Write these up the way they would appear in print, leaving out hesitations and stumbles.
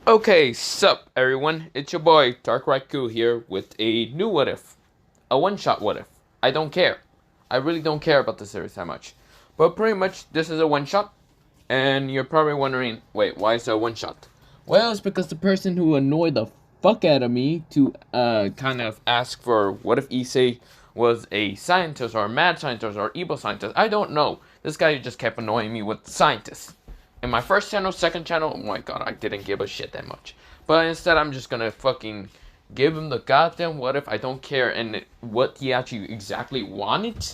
Okay, sup everyone, it's your boy Dark Raikou here with a new what if. A one-shot what if. I don't care. I really don't care about the series that much. But pretty much this is a one-shot, and you're probably wondering, wait, why is it a one-shot? Well, it's because the person who annoyed the fuck out of me to kind of ask for what if Issei was a scientist or a mad scientist or evil scientist. I don't know. This guy just kept annoying me with scientists. In my first channel, second channel, oh my god, I didn't give a shit that much. But instead, I'm just gonna fucking give him the goddamn what if. I don't care and what he actually exactly wanted.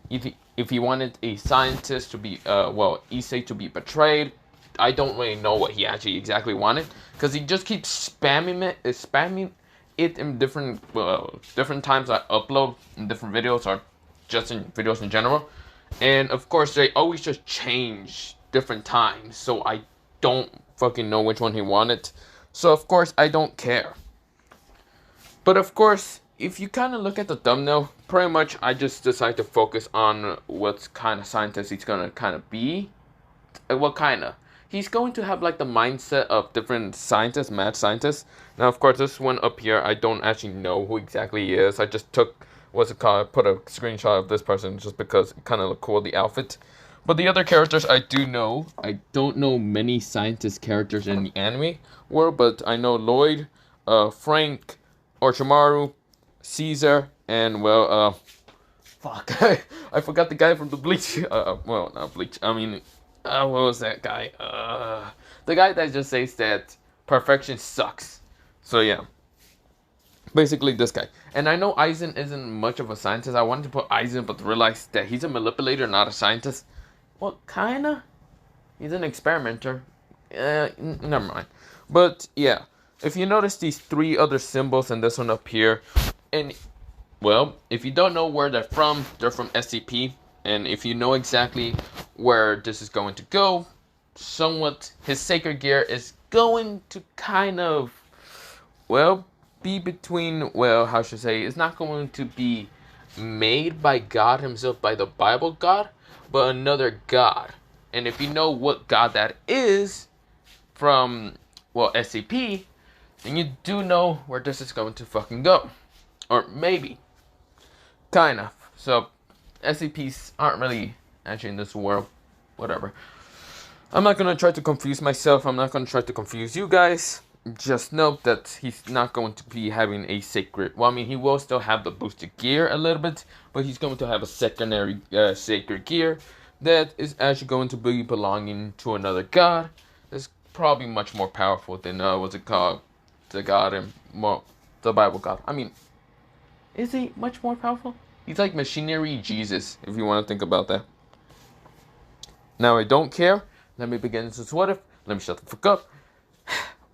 If he wanted a scientist to be, Issei to be betrayed, I don't really know what he actually exactly wanted, because he just keeps spamming it in different times I upload in different videos or just in videos in general, and of course they always just change different times, so I don't fucking know which one he wanted. So of course I don't care. But of course, if you kind of look at the thumbnail, pretty much I just decide to focus on what kind of scientist he's gonna kind of be. What kind of? He's going to have like the mindset of different scientists, mad scientists. Now, of course, this one up here, I don't actually know who exactly he is. I just took, what's it called, put a screenshot of this person just because it kind of looked cool, the outfit. But the other characters I do know. I don't know many scientist characters in the anime world, but I know Lloyd, Frank, Orochimaru, Caesar, and fuck, I forgot the guy from the Bleach. Well, not Bleach. I mean, what was that guy? The guy that just says that perfection sucks. So yeah, basically this guy. And I know Aizen isn't much of a scientist. I wanted to put Aizen, but realized that he's a manipulator, not a scientist. Well, kinda. He's an experimenter. Never mind. But yeah, if you notice these three other symbols and this one up here, and well, if you don't know where they're from SCP. And if you know exactly where this is going to go, somewhat his sacred gear is going to kind of, well, be between, well, how should I say, it's not going to be made by God himself, by the Bible God, but another God. And if you know what God that is from, well, SCP, then you do know where this is going to fucking go. Or maybe. Kind of. So, SCPs aren't really actually in this world. Whatever. I'm not gonna try to confuse myself. I'm not gonna try to confuse you guys. Just note that he's not going to be having a sacred. Well, I mean, he will still have the boosted gear a little bit, but he's going to have a secondary sacred gear that is actually going to be belonging to another god. It's probably much more powerful than what's it called, the god and well, the Bible God. I mean, is he much more powerful? He's like machinery Jesus, if you want to think about that. Now I don't care. Let me begin this what if. Let me shut the fuck up.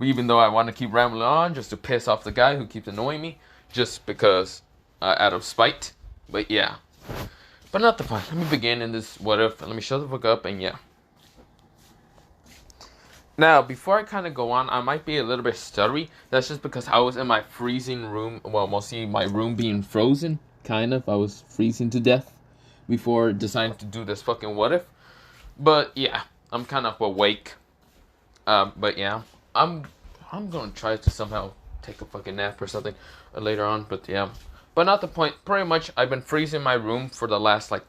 Even though I want to keep rambling on just to piss off the guy who keeps annoying me. Just because, out of spite. But yeah. But not the point. Let me begin in this what if. Let me shut the fuck up and yeah. Now, before I kind of go on, I might be a little bit stuttery. That's just because I was in my freezing room. Well, mostly my room being frozen. Kind of. I was freezing to death before deciding to do this fucking what if. But yeah, I'm kind of awake. But yeah, I'm gonna try to somehow take a fucking nap or something later on. But yeah, but not the point. Pretty much, I've been freezing my room for the last like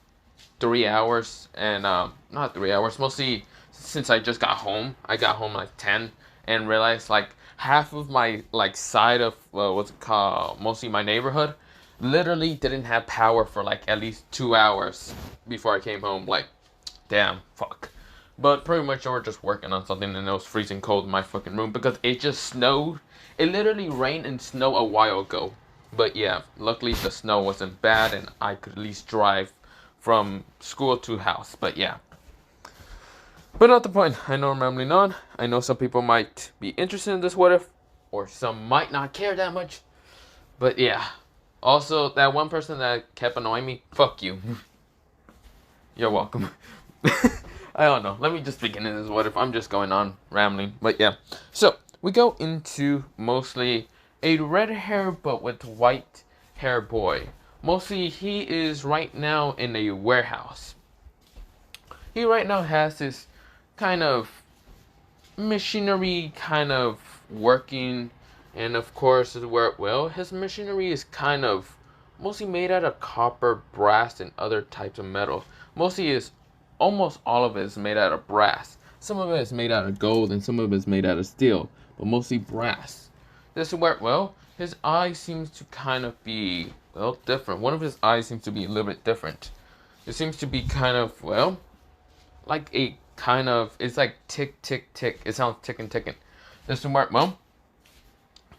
3 hours, and not 3 hours. Mostly since I just got home. I got home like 10 and realized like half of my like side of what's it called, mostly my neighborhood, literally didn't have power for like at least 2 hours before I came home. Like, damn, fuck. But pretty much they were just working on something and it was freezing cold in my fucking room because it just snowed. It literally rained and snowed a while ago. But yeah, luckily the snow wasn't bad and I could at least drive from school to house. But yeah. But not the point. I know I'm rambling on. I know some people might be interested in this what if, or some might not care that much. But yeah. Also, that one person that kept annoying me, fuck you. You're welcome. I don't know. Let me just begin in this what if. I'm just going on rambling. But yeah. So, we go into mostly a red hair but with white hair boy. Mostly he is right now in a warehouse. He right now has this kind of machinery kind of working, and of course, where well, his machinery is kind of mostly made out of copper, brass, and other types of metal. Mostly is almost all of it is made out of brass. Some of it is made out of gold, and some of it is made out of steel, but mostly brass. This is where well, his eye seems to kind of be well different. One of his eyes seems to be a little bit different. It seems to be kind of well, like a kind of it's like tick tick tick. It sounds ticking ticking. This is where well,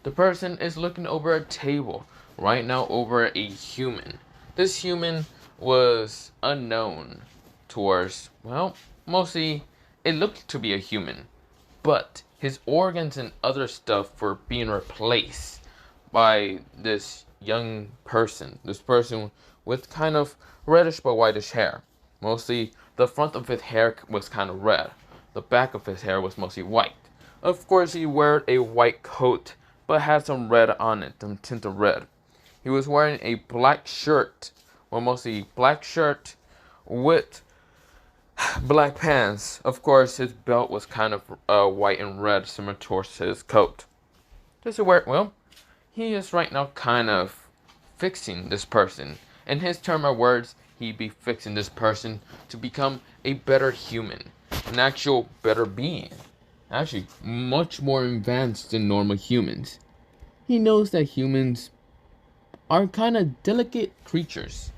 the person is looking over a table right now over a human. This human was unknown towards, well, mostly it looked to be a human, but his organs and other stuff were being replaced by this young person. This person with kind of reddish but whitish hair. Mostly the front of his hair was kind of red. The back of his hair was mostly white. Of course, he wore a white coat but had some red on it, some tint of red. He was wearing a black shirt, well, mostly black shirt with black pants. Of course, his belt was kind of white and red, similar towards his coat. This is where, well, he is right now kind of fixing this person. In his term of words, he'd be fixing this person to become a better human, an actual better being. Actually, much more advanced than normal humans. He knows that humans are kind of delicate creatures.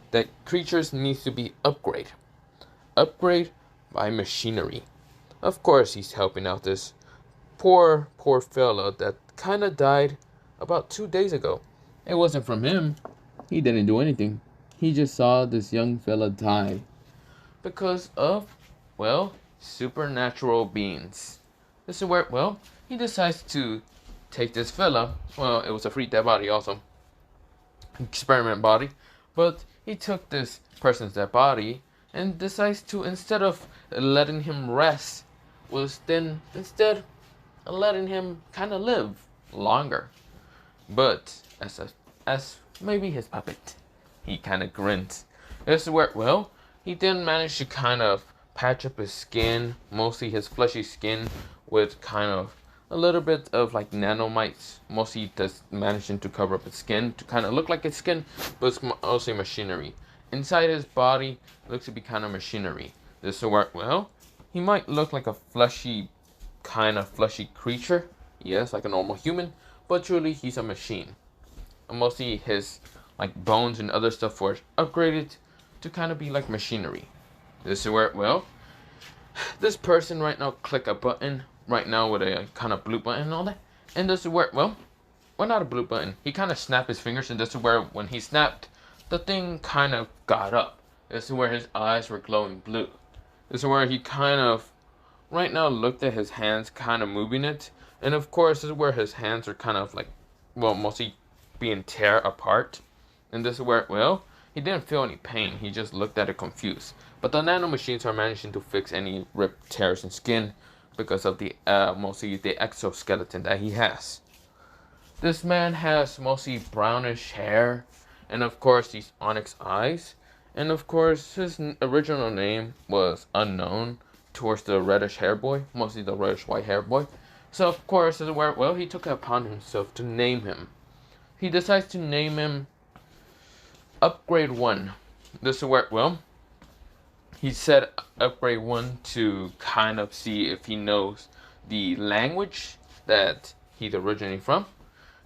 That creatures need to be upgraded. Upgrade by machinery. Of course, he's helping out this poor fella that kind of died about 2 days ago. It wasn't from him. He didn't do anything. He just saw this young fella die because of, well, supernatural beings. This is where, well, he decides to take this fella. Well, it was a free dead body also. Experiment body. But he took this person's dead body and decides to, instead of letting him rest, was then instead letting him kind of live longer. But as maybe his puppet, he kind of grins. This is where, well, he then managed to kind of patch up his skin, mostly his fleshy skin, with kind of a little bit of like nanomites. Mostly just managing to cover up his skin to kind of look like his skin, but it's mostly machinery. Inside his body looks to be kind of machinery. This is where, well, he might look like a fleshy creature. Yes, like a normal human, but truly he's a machine. And mostly his like bones and other stuff were upgraded to kind of be like machinery. This is where, well, this person right now click a button right now with a kind of blue button and all that. And this is where, well, not a blue button. He kind of snapped his fingers, and this is where when he snapped, the thing kind of got up. This is where his eyes were glowing blue. This is where he kind of right now looked at his hands, kind of moving it. And of course, this is where his hands are kind of like, well, mostly being tear apart. And this is where, well, he didn't feel any pain. He just looked at it confused. But the nano machines are managing to fix any ripped tears in skin because of the mostly the exoskeleton that he has. This man has mostly brownish hair, and of course these onyx eyes, and of course his original name was unknown towards the reddish hair boy, mostly the reddish white hair boy. So of course, this is where, well, he took it upon himself to name him. He decides to name him Upgrade 1. This is where, well, he said Upgrade 1 to kind of see if he knows the language that he's originally from.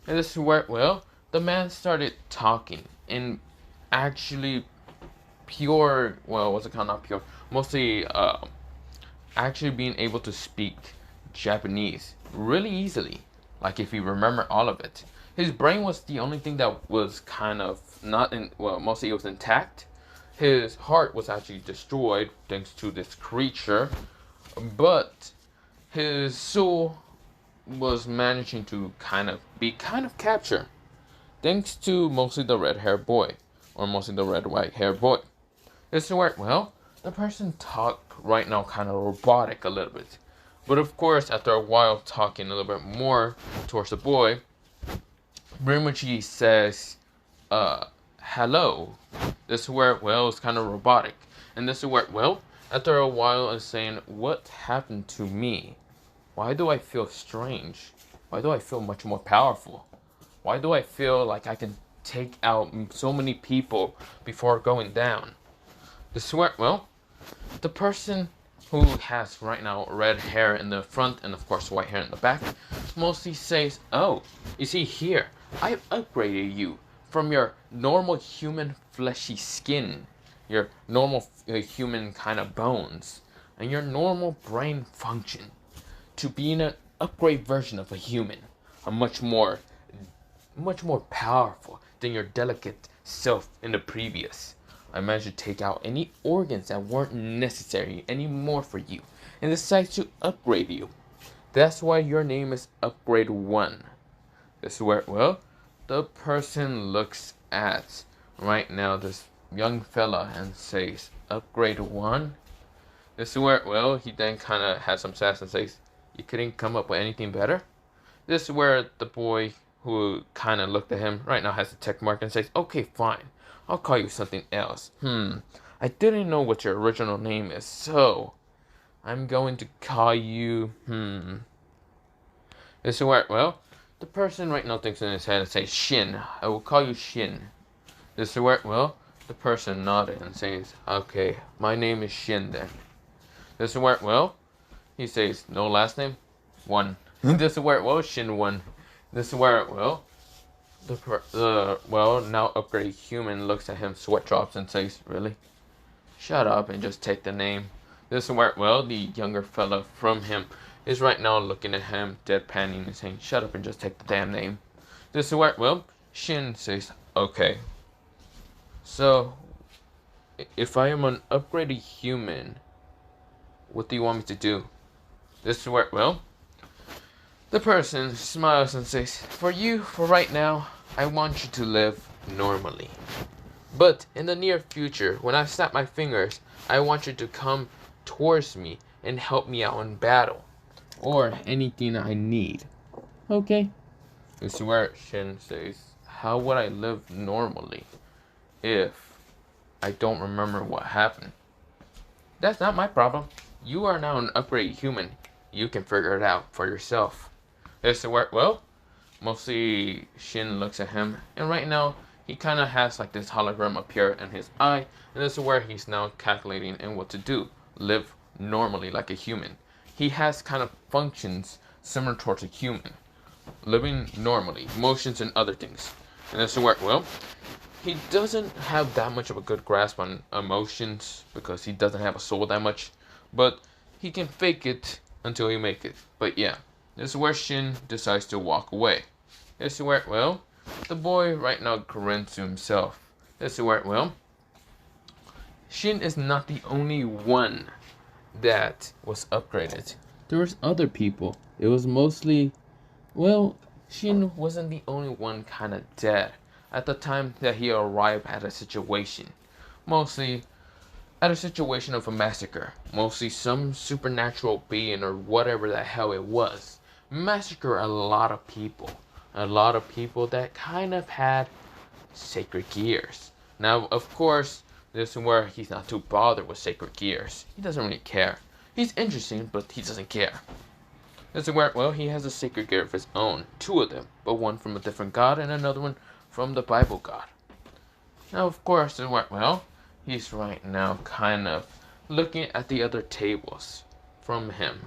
And this is where, well, the man started talking in actually pure, well, what's it called, not pure, mostly actually being able to speak Japanese really easily, like if you remember all of it. His brain was the only thing that was kind of not in, well, mostly it was intact. His heart was actually destroyed thanks to this creature, but his soul was managing to kind of captured thanks to mostly the red hair boy, or mostly the red white hair boy. This is where, well, the person talked right now kind of robotic a little bit. But of course, after a while talking a little bit more towards the boy, pretty much he says, hello. This is where, well, it's kind of robotic. And this is where, well, after a while is saying, what happened to me? Why do I feel strange? Why do I feel much more powerful? Why do I feel like I can take out so many people before going down? Well, the person who has right now red hair in the front and of course white hair in the back mostly says, oh, you see here, I've upgraded you from your normal human fleshy skin, your normal human kind of bones, and your normal brain function to being an upgrade version of a human, a much more powerful than your delicate self in the previous. I managed to take out any organs that weren't necessary anymore for you and decided to upgrade you. That's why your name is Upgrade 1. This is where, well, the person looks at right now this young fella and says, Upgrade 1? This is where, well, he then kind of has some sass and says, you couldn't come up with anything better? This is where the boy who kind of looked at him right now has a check mark and says, okay, fine. I'll call you something else. I didn't know what your original name is, so I'm going to call you, This is where, well, the person right now thinks in his head and says, Shin. I will call you Shin. This is where, well, the person nodded and says, okay, my name is Shin then. This is where, well, he says, no last name? 1. This is where, well, Shin 1. This is where, well, now upgraded human looks at him, sweat drops, and says, really? Shut up and just take the name. This is where, well, the younger fella from him is right now looking at him, deadpanning and saying, shut up and just take the damn name. This is where, well, Shin says, okay. So, if I am an upgraded human, what do you want me to do? This is where, well, the person smiles and says, for right now, I want you to live normally. But in the near future, when I snap my fingers, I want you to come towards me and help me out in battle. Or anything I need. Okay? This is where Shin says, how would I live normally if I don't remember what happened? That's not my problem. You are now an upgraded human. You can figure it out for yourself. This is where, well, mostly Shin looks at him, and right now he kind of has like this hologram appear in his eye, and this is where he's now calculating and what to do. Live normally like a human. He has kind of functions similar towards a human. Living normally, emotions and other things. And this is where, well, he doesn't have that much of a good grasp on emotions because he doesn't have a soul that much, but he can fake it until he make it. But yeah. This is where Shin decides to walk away. This is where, well, the boy right now grins to himself. This is where, well, Shin is not the only one that was upgraded. There was other people. It was mostly, well, Shin wasn't the only one kind of dead at the time that he arrived at a situation. Mostly at a situation of a massacre. Mostly some supernatural being or whatever the hell it was. Massacre a lot of people. A lot of people that kind of had sacred gears. Now, of course, this is where he's not too bothered with sacred gears. He doesn't really care. He's interesting, but he doesn't care. This is where, well, he has a sacred gear of his own. 2 of them, but one from a different god and another one from the Bible god. Now, of course, this is where, well, he's right now kind of looking at the other tables from him.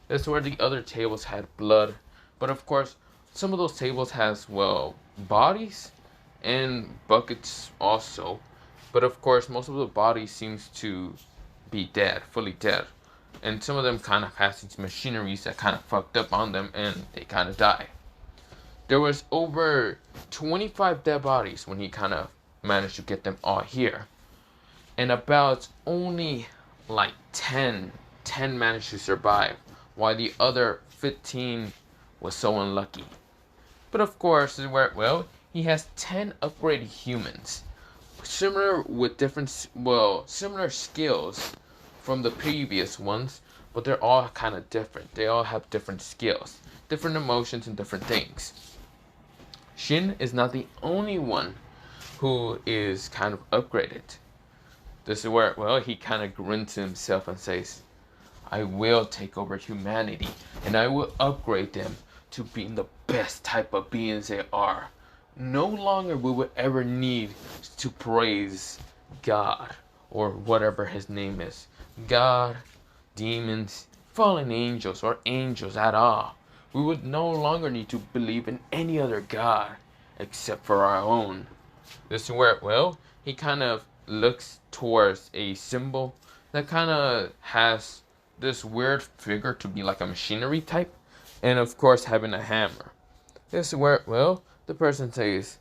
This is where the other tables had blood. But of course, some of those tables has, well, bodies and buckets also. But of course, most of the bodies seems to be dead, fully dead. And some of them kind of has these machineries that kind of fucked up on them and they kind of die. There was over 25 dead bodies when he kind of managed to get them all here. And about only like 10 managed to survive, while the other 15 was so unlucky. But of course, where, well, he has 10 upgraded humans, similar with similar skills from the previous ones, but they're all kind of different. They all have different skills, different emotions, and different things. Shin is not the only one who is kind of upgraded. This is where, well, he kind of grins to himself and says, I will take over humanity, and I will upgrade them to being the best type of beings they are. No longer will we ever need to praise God, or whatever his name is. God, demons, fallen angels, or angels at all. We would no longer need to believe in any other God except for our own. This is where, well, he kind of looks towards a symbol that kind of has this weird figure to be like a machinery type, and of course having a hammer. This is where, well, the person says,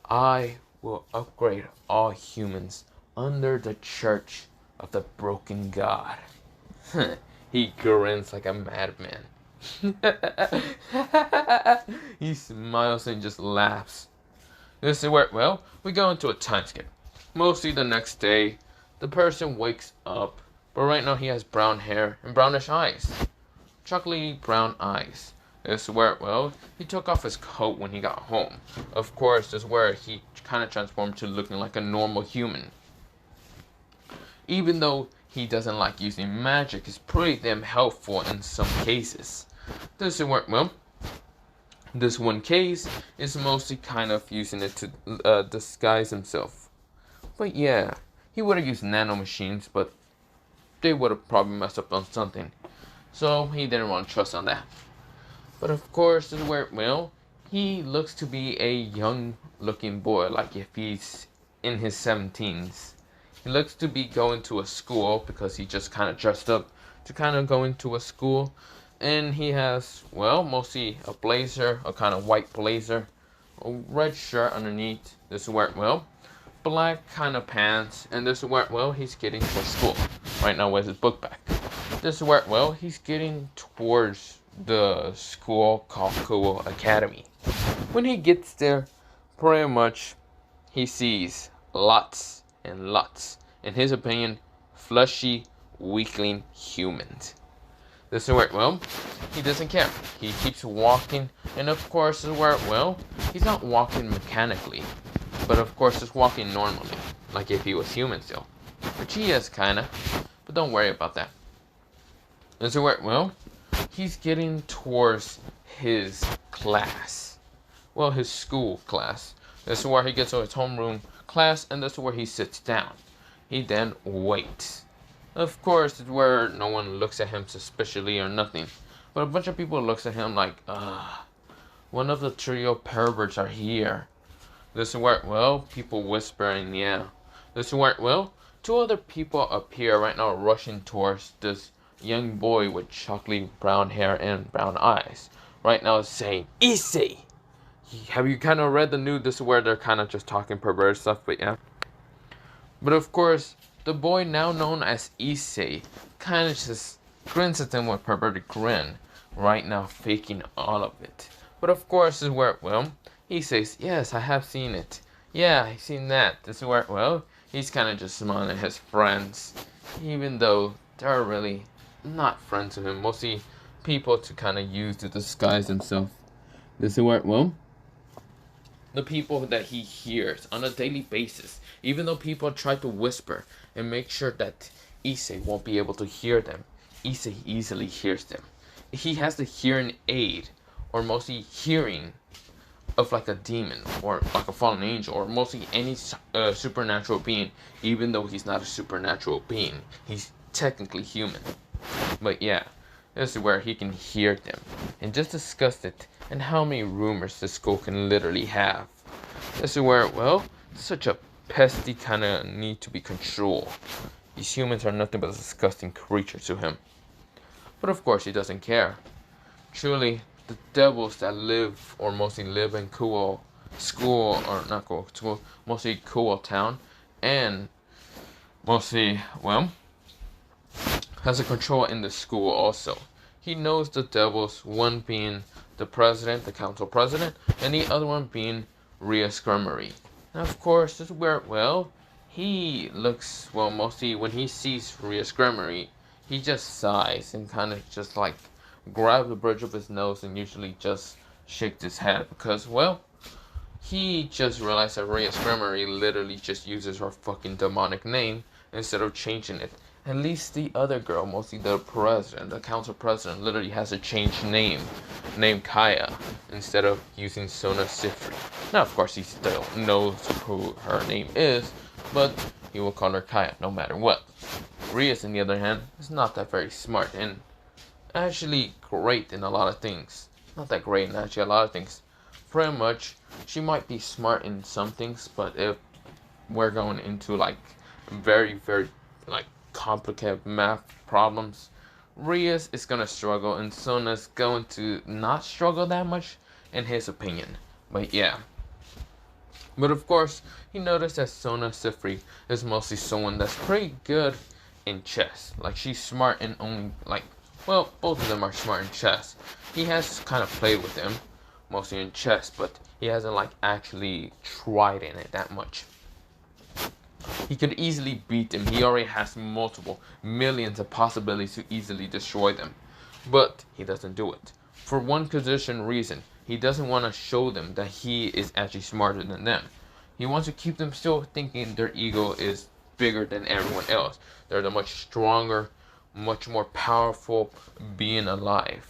I will upgrade all humans under the church of the broken God. He grins like a madman. He smiles and just laughs. This is where, well, we go into a time skip. Mostly the next day, the person wakes up, but right now he has brown hair and brownish eyes. Chocolatey brown eyes. This is where, well, he took off his coat when he got home. Of course, this is where he kind of transformed to looking like a normal human. Even though he doesn't like using magic, it's pretty damn helpful in some cases. This is where, well, this one case is mostly kind of using it to disguise himself. But yeah, he would have used nanomachines, but they would have probably messed up on something. So he didn't want to trust on that. But of course, this is where, well, he looks to be a young looking boy, like if he's in his 17s. He looks to be going to a school because he just kind of dressed up to kind of go into a school. And he has, well, mostly a blazer, a kind of white blazer, a red shirt underneath. This is where, well, black kind of pants. And this is where, well, he's getting to school right now with his book bag. This is where, well, he's getting towards the school called Cool Academy. When he gets there, pretty much he sees lots and lots, in his opinion, fleshy, weakling humans. This is where, well, he doesn't care. He keeps walking, and of course, this is where, well, he's not walking mechanically, but of course, he's walking normally, like if he was human still. Which he is, kinda, but don't worry about that. This is where, well, he's getting towards his class. Well, his school class. This is where he gets to his homeroom class, and this is where he sits down. He then waits. Of course, it's where no one looks at him suspiciously or nothing. But a bunch of people looks at him like, one of the trio perverts are here. This is where, well, people whispering, yeah. This is where, well, two other people appear right now rushing towards this young boy with chocolate brown hair and brown eyes. Right now saying, Issei! Have you kind of read the news? This is where they're kind of just talking perverse stuff, but yeah. But of course, the boy now known as Issei kind of just grins at them with perverted grin. Right now faking all of it. But of course, this is where, well, he says, yes, I have seen it. Yeah, I've seen that. This is where, well, he's kind of just smiling at his friends. Even though they're really not friends with him. Mostly people to kind of use to disguise himself. This is where, well, the people that he hears on a daily basis, even though people try to whisper and make sure that Issei won't be able to hear them, Issei easily hears them. He has the hearing aid, or mostly hearing of like a demon, or like a fallen angel, or mostly any supernatural being, even though he's not a supernatural being. He's technically human. But yeah, this is where he can hear them, and just discuss it, and how many rumors the school can literally have. This is where, well, such a pesty kind of need to be controlled. These humans are nothing but disgusting creatures to him. But of course he doesn't care. Truly, the devils that live, or mostly live in Cool School, or not Cool School, mostly Cool Town, and mostly, well, has a control in the school also. He knows the devils, one being the president, the council president, and the other one being Rhea Scrummery. And of course, this is where, well, he looks, well, mostly when he sees Rhea Scrummery, he just sighs and kind of just like grabs the bridge of his nose and usually just shakes his head because, well, he just realized that Rhea Scrummery literally just uses her fucking demonic name instead of changing it At least the other girl, mostly the president, the council president, literally has a changed name, named Kaya, instead of using Sona Sifri. Now, of course, he still knows who her name is, but he will call her Kaya no matter what. Rias, on the other hand, is not that very smart and actually great in a lot of things. Not that great in actually a lot of things. Pretty much, she might be smart in some things, but if we're going into like very, very like complicated math problems, Rias is gonna struggle and Sona's going to not struggle that much in his opinion. But yeah. But of course, he noticed that Sona Sifri is mostly someone that's pretty good in chess. Like she's smart in only like, well, both of them are smart in chess. He has kind of played with them, mostly in chess, but he hasn't like actually tried in it that much. He could easily beat them. He already has multiple millions of possibilities to easily destroy them. But he doesn't do it. For one position reason, he doesn't want to show them that he is actually smarter than them. He wants to keep them still thinking their ego is bigger than everyone else. They're the much stronger, much more powerful being alive.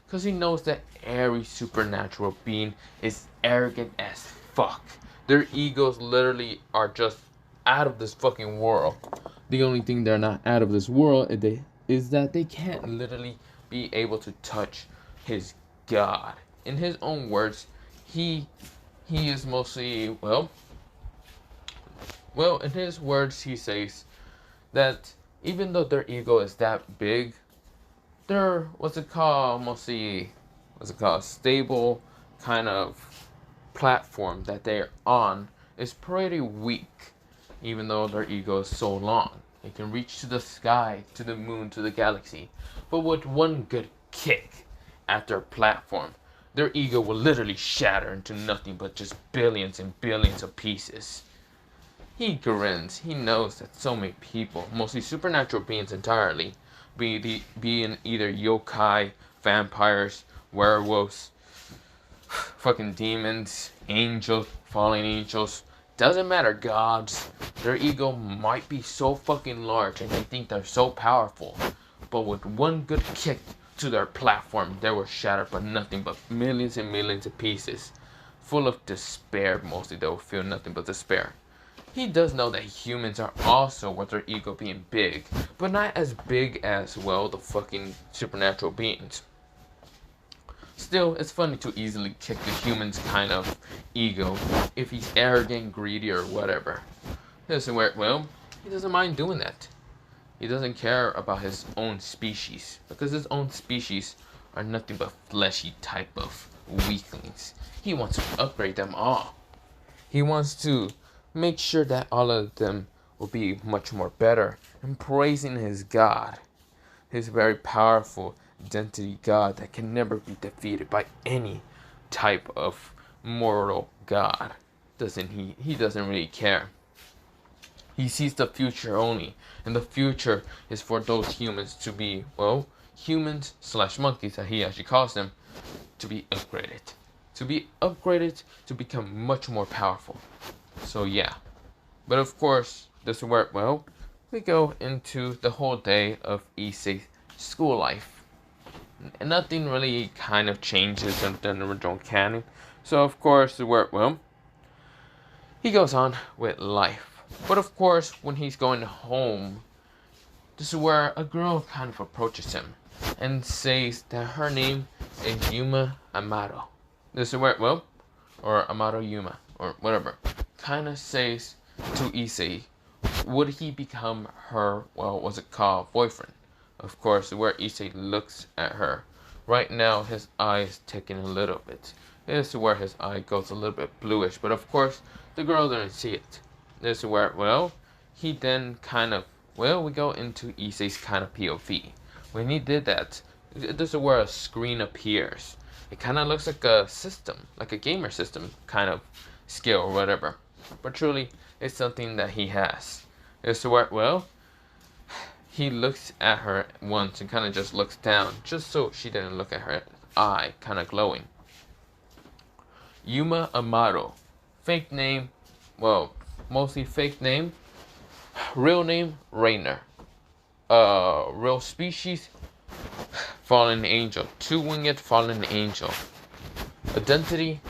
Because he knows that every supernatural being is arrogant as fuck. Their egos literally are just out of this fucking world. The only thing they're not out of this world is that they can't literally be able to touch his God. In his own words, he is mostly in his words he says that even though their ego is that big, their stable kind of platform that they're on is pretty weak. Even though their ego is so long, they can reach to the sky, to the moon, to the galaxy. But with one good kick at their platform, their ego will literally shatter into nothing but just billions and billions of pieces. He grins. He knows that so many people, mostly supernatural beings entirely, being either yokai, vampires, werewolves, fucking demons, angels, fallen angels, doesn't matter, gods. Their ego might be so fucking large and they think they're so powerful, but with one good kick to their platform, they will shatter but nothing but millions and millions of pieces. Full of despair, mostly they will feel nothing but despair. He does know that humans are also with their ego being big, but not as big as, well, the fucking supernatural beings. Still, it's funny to easily kick the human's kind of ego if he's arrogant, greedy, or whatever. He doesn't mind doing that. He doesn't care about his own species, because his own species are nothing but fleshy type of weaklings. He wants to upgrade them all. He wants to make sure that all of them will be much more better, and praising his God, his very powerful identity God that can never be defeated by any type of mortal God. He doesn't really care. He sees the future only, and the future is for those humans to be, humans / monkeys that he actually calls them, to be upgraded. To be upgraded to become much more powerful. So yeah. But of course, this is where, we go into the whole day of Issei's school life. And nothing really kind of changes in the original canon. So of course, he goes on with life. But of course, when he's going home, this is where a girl kind of approaches him and says that her name is Yuma Amado. This is where, or Amado Yuma, or whatever, kind of says to Issei, would he become her, boyfriend? Of course, where Issei looks at her. Right now, his eye is ticking a little bit. This is where his eye goes a little bit bluish. But of course, the girl didn't see it. This is where, he then kind of, we go into Issei's kind of POV. When he did that, this is where a screen appears. It kind of looks like a system, like a gamer system kind of skill or whatever. But truly, it's something that he has. This is where, he looks at her once and kind of just looks down, just so she didn't look at her eye, kind of glowing. Yuma Amado. Fake name, mostly fake name. Real name, Rainer. real species, fallen angel. Two-winged fallen angel. Identity,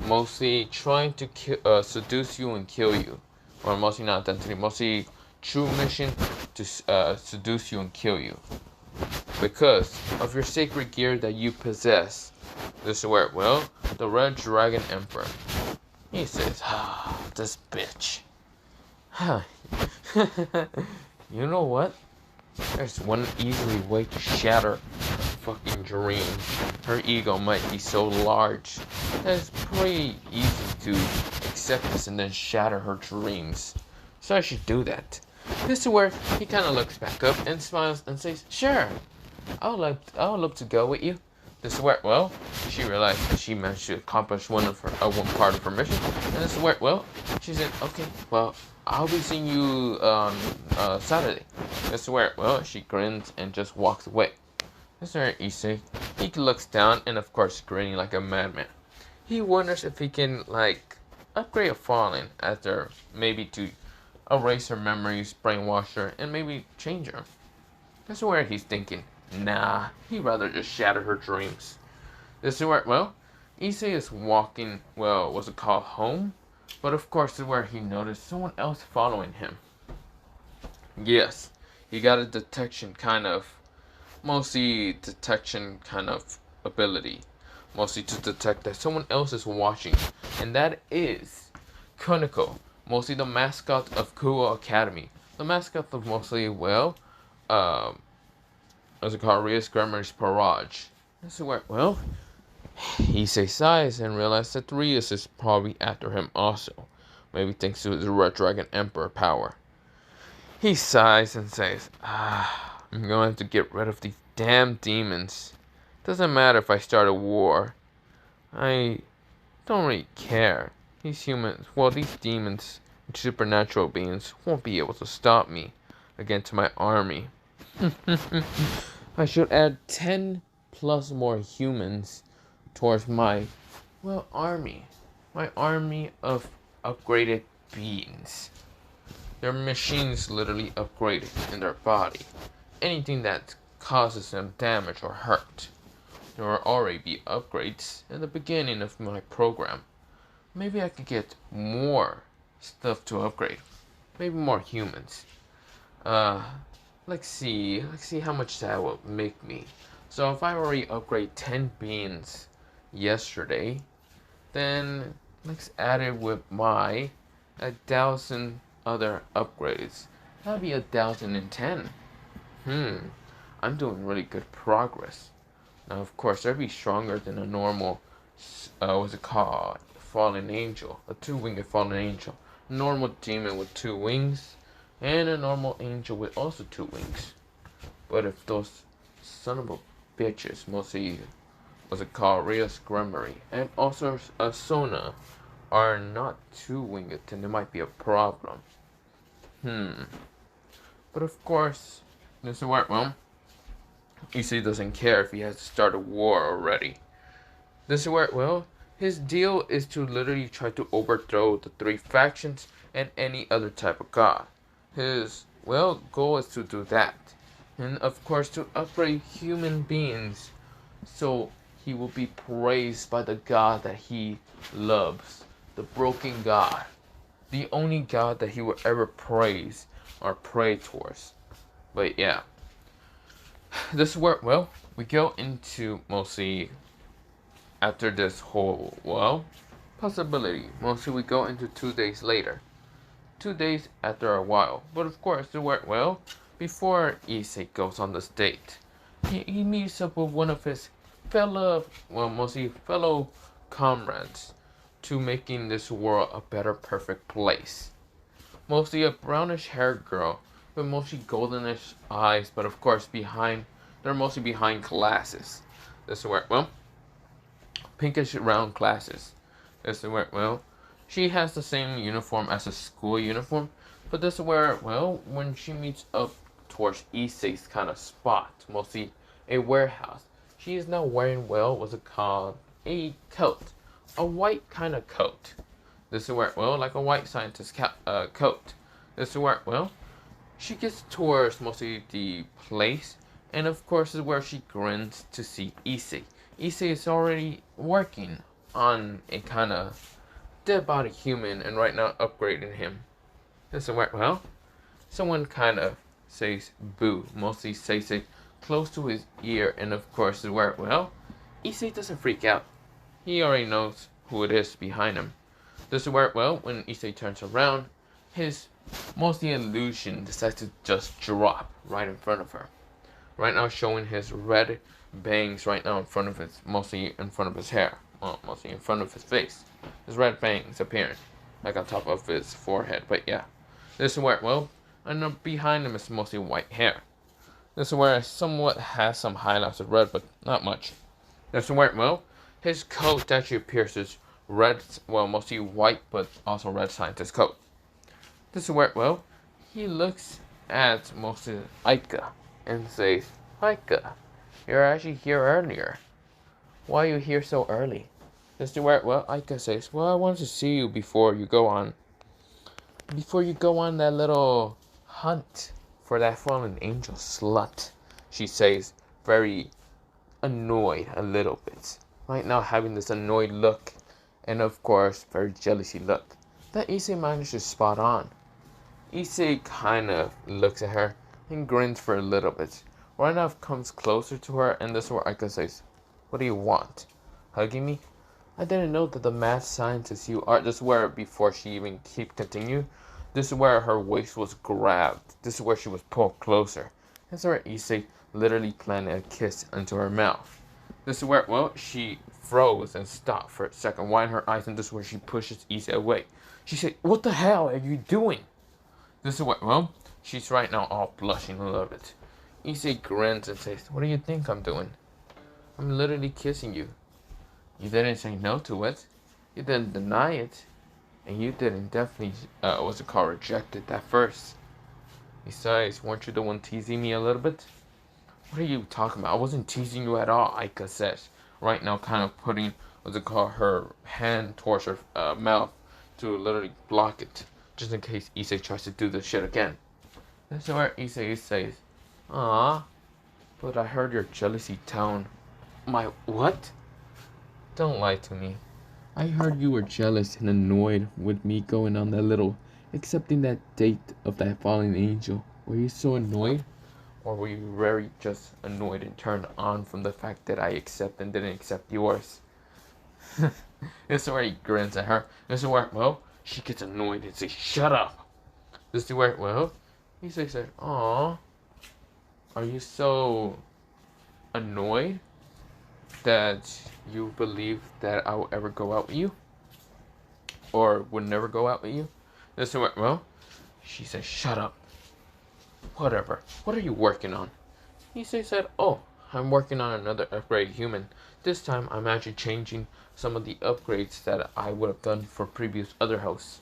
mostly trying to seduce you and kill you. Or mostly not identity, mostly true mission to seduce you and kill you. Because of your sacred gear that you possess. This is where, well, the Red Dragon Emperor. He says, this bitch. Huh. You know what? There's one easy way to shatter her fucking dream. Her ego might be so large that it's pretty easy to accept this and then shatter her dreams. So I should do that. This is where he kind of looks back up and smiles and says, sure, I would love to go with you. This is where, well, she realized that she managed to accomplish one part of her mission. And this is where, well, she said, okay, well, I'll be seeing you on Saturday. This is where, well, she grins and just walks away. This is where Issei, he looks down and of course grinning like a madman. He wonders if he can, like, upgrade a fallen after maybe to erase her memories, brainwash her, and maybe change her. This is where he's thinking, nah, he'd rather just shatter her dreams. This is where, well, Issei is walking, well, what's it called, home? But of course, this is where he noticed someone else following him. Yes, he got a detection kind of ability. Mostly to detect that someone else is watching. And that is Kuniko, mostly the mascot of Kuo Academy. The mascot of mostly, well, as it called, Rias Grammar's Parage. This is where, well, Issei sighs and realizes that Rias is probably after him also. Maybe thanks to his Red Dragon Emperor power. He sighs and says, I'm going to have to get rid of these damn demons. Doesn't matter if I start a war. I don't really care. These humans, well, these demons and supernatural beings won't be able to stop me against my army. I should add 10 plus more humans towards my, well, army. My army of upgraded beings. Their machines literally upgraded in their body. Anything that causes them damage or hurt. There will already be upgrades in the beginning of my program. Maybe I could get more stuff to upgrade. Maybe more humans. Let's see how much that will make me. So if I already upgrade 10 beings yesterday, then let's add it with my 1,000 other upgrades. That'll be 1,010. I'm doing really good progress. Now, of course, that'd be stronger than a normal, what's it called? Fallen angel. A two-winged fallen angel. Normal demon with 2 wings. And a normal angel with also 2 wings. But if those son of a bitches, mostly, what's it called? Rias Grammary. And also a Sona are not 2-winged, then there might be a problem. But of course, this is where, well, Issei doesn't care if he has to start a war already. This is where, well, his deal is to literally try to overthrow the 3 factions and any other type of god. His, well, goal is to do that. And of course to upgrade human beings so he will be praised by the god that he loves. The broken god. The only god that he will ever praise or pray towards. But yeah. This is where, well, we go into mostly after this whole, well, possibility. Mostly we go into 2 days later. 2 days after a while. But of course, the word, well, before Issei goes on this date, he meets up with one of his fellow comrades to making this world a better, perfect place. Mostly a brownish haired girl with mostly goldenish eyes, but of course they're mostly behind glasses. This is where, well, pinkish round glasses. This is where, well, she has the same uniform as a school uniform, but this is where, well, when she meets up towards Issei's kind of spot, mostly a warehouse, she is now wearing, well, what's it called? A coat. A white kind of coat. This is where, well, like a white scientist coat. This is where, well, She gets towards mostly the place, and of course is where she grins to see Issei. Issei is already working on a kind of dead body human and right now upgrading him. Doesn't work well. Someone kind of says boo, mostly says it close to his ear, and of course is where, well, Issei doesn't freak out. He already knows who it is behind him. Doesn't work well when Issei turns around. His mostly illusion decides to just drop right in front of her. Right now showing his red bangs right now in front of his, mostly in front of his hair. Well, mostly in front of his face. His red bangs appearing, like on top of his forehead, but yeah. This is where, well, and behind him is mostly white hair. This is where it somewhat has some highlights of red, but not much. This is where, well, his coat actually appears as red, well, mostly white, but also red scientist coat. This is where, well, he looks at mostly Aika and says, Aika, you're actually here earlier. Why are you here so early? This is where, well, Aika says, well, I wanted to see you before you go on that little hunt for that fallen angel slut. She says, very annoyed a little bit. Right now having this annoyed look, and of course, very jealousy look, that Issei managed to spot on. Issei kind of looks at her and grins for a little bit. Right now comes closer to her, and this is where Aika says, what do you want? Hugging me? I didn't know that the mad scientist you are. This is where, before she even continue, this is where her waist was grabbed. This is where she was pulled closer. This is where Issei literally planted a kiss into her mouth. This is where, well, she froze and stopped for a second, widen her eyes, and this is where she pushes Issei away. She said, what the hell are you doing? This is what, well, she's right now all blushing a little bit. Issei grins and says, what do you think I'm doing? I'm literally kissing you. You didn't say no to it. You didn't deny it. And you didn't definitely, what's it called, rejected at first. Besides, weren't you the one teasing me a little bit? What are you talking about? I wasn't teasing you at all, Aika says. Right now kind of putting, what's it called, her hand towards her mouth to literally block it. Just in case Issei tries to do this shit again. That's where Issei says, "Aw, but I heard your jealousy tone." My what? Don't lie to me. I heard you were jealous and annoyed with me going on that little, accepting that date of that fallen angel. Were you so annoyed? Or were you very just annoyed and turned on from the fact that I accept and didn't accept yours? This is where he grins at her. This is where, well, she gets annoyed and says, shut up. This is where, well, he says, aw, are you so annoyed that you believe that I will ever go out with you? Or would never go out with you? This is where, well, she says, shut up. Whatever. What are you working on? He said, oh, I'm working on another upgrade human. This time I'm actually changing some of the upgrades that I would have done for previous other hosts.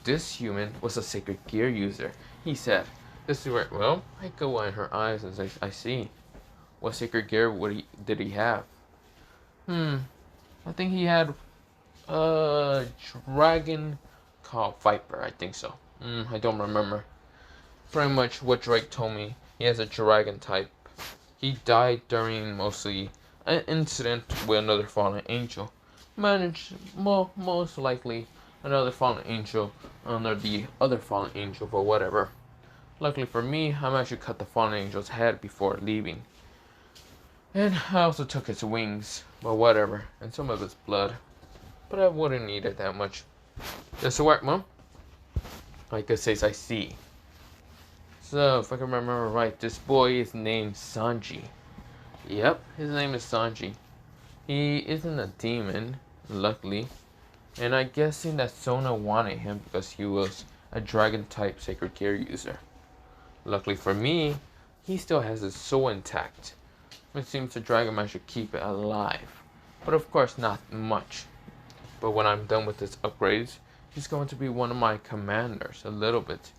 This human was a sacred gear user. He said, this is where, well, I go in her eyes and say, I see. What sacred gear did he have? I think he had a dragon called Viper, I think so. I don't remember. Pretty much what Drake told me, he has a dragon type. He died during mostly an incident with another fallen angel. Most likely another fallen angel under the other fallen angel, but whatever. Luckily for me, I managed to cut the fallen angel's head before leaving. And I also took his wings, but whatever, and some of his blood. But I wouldn't need it that much. Does it work, Mom? Like it says, I see. So, if I can remember right, this boy is named Sanji. Yep, his name is Sanji. He isn't a demon, luckily. And I'm guessing that Sona wanted him because he was a dragon-type sacred gear user. Luckily for me, he still has his soul intact. It seems the dragon man should keep it alive. But of course not much. But when I'm done with his upgrades, he's going to be one of my commanders, a little bit.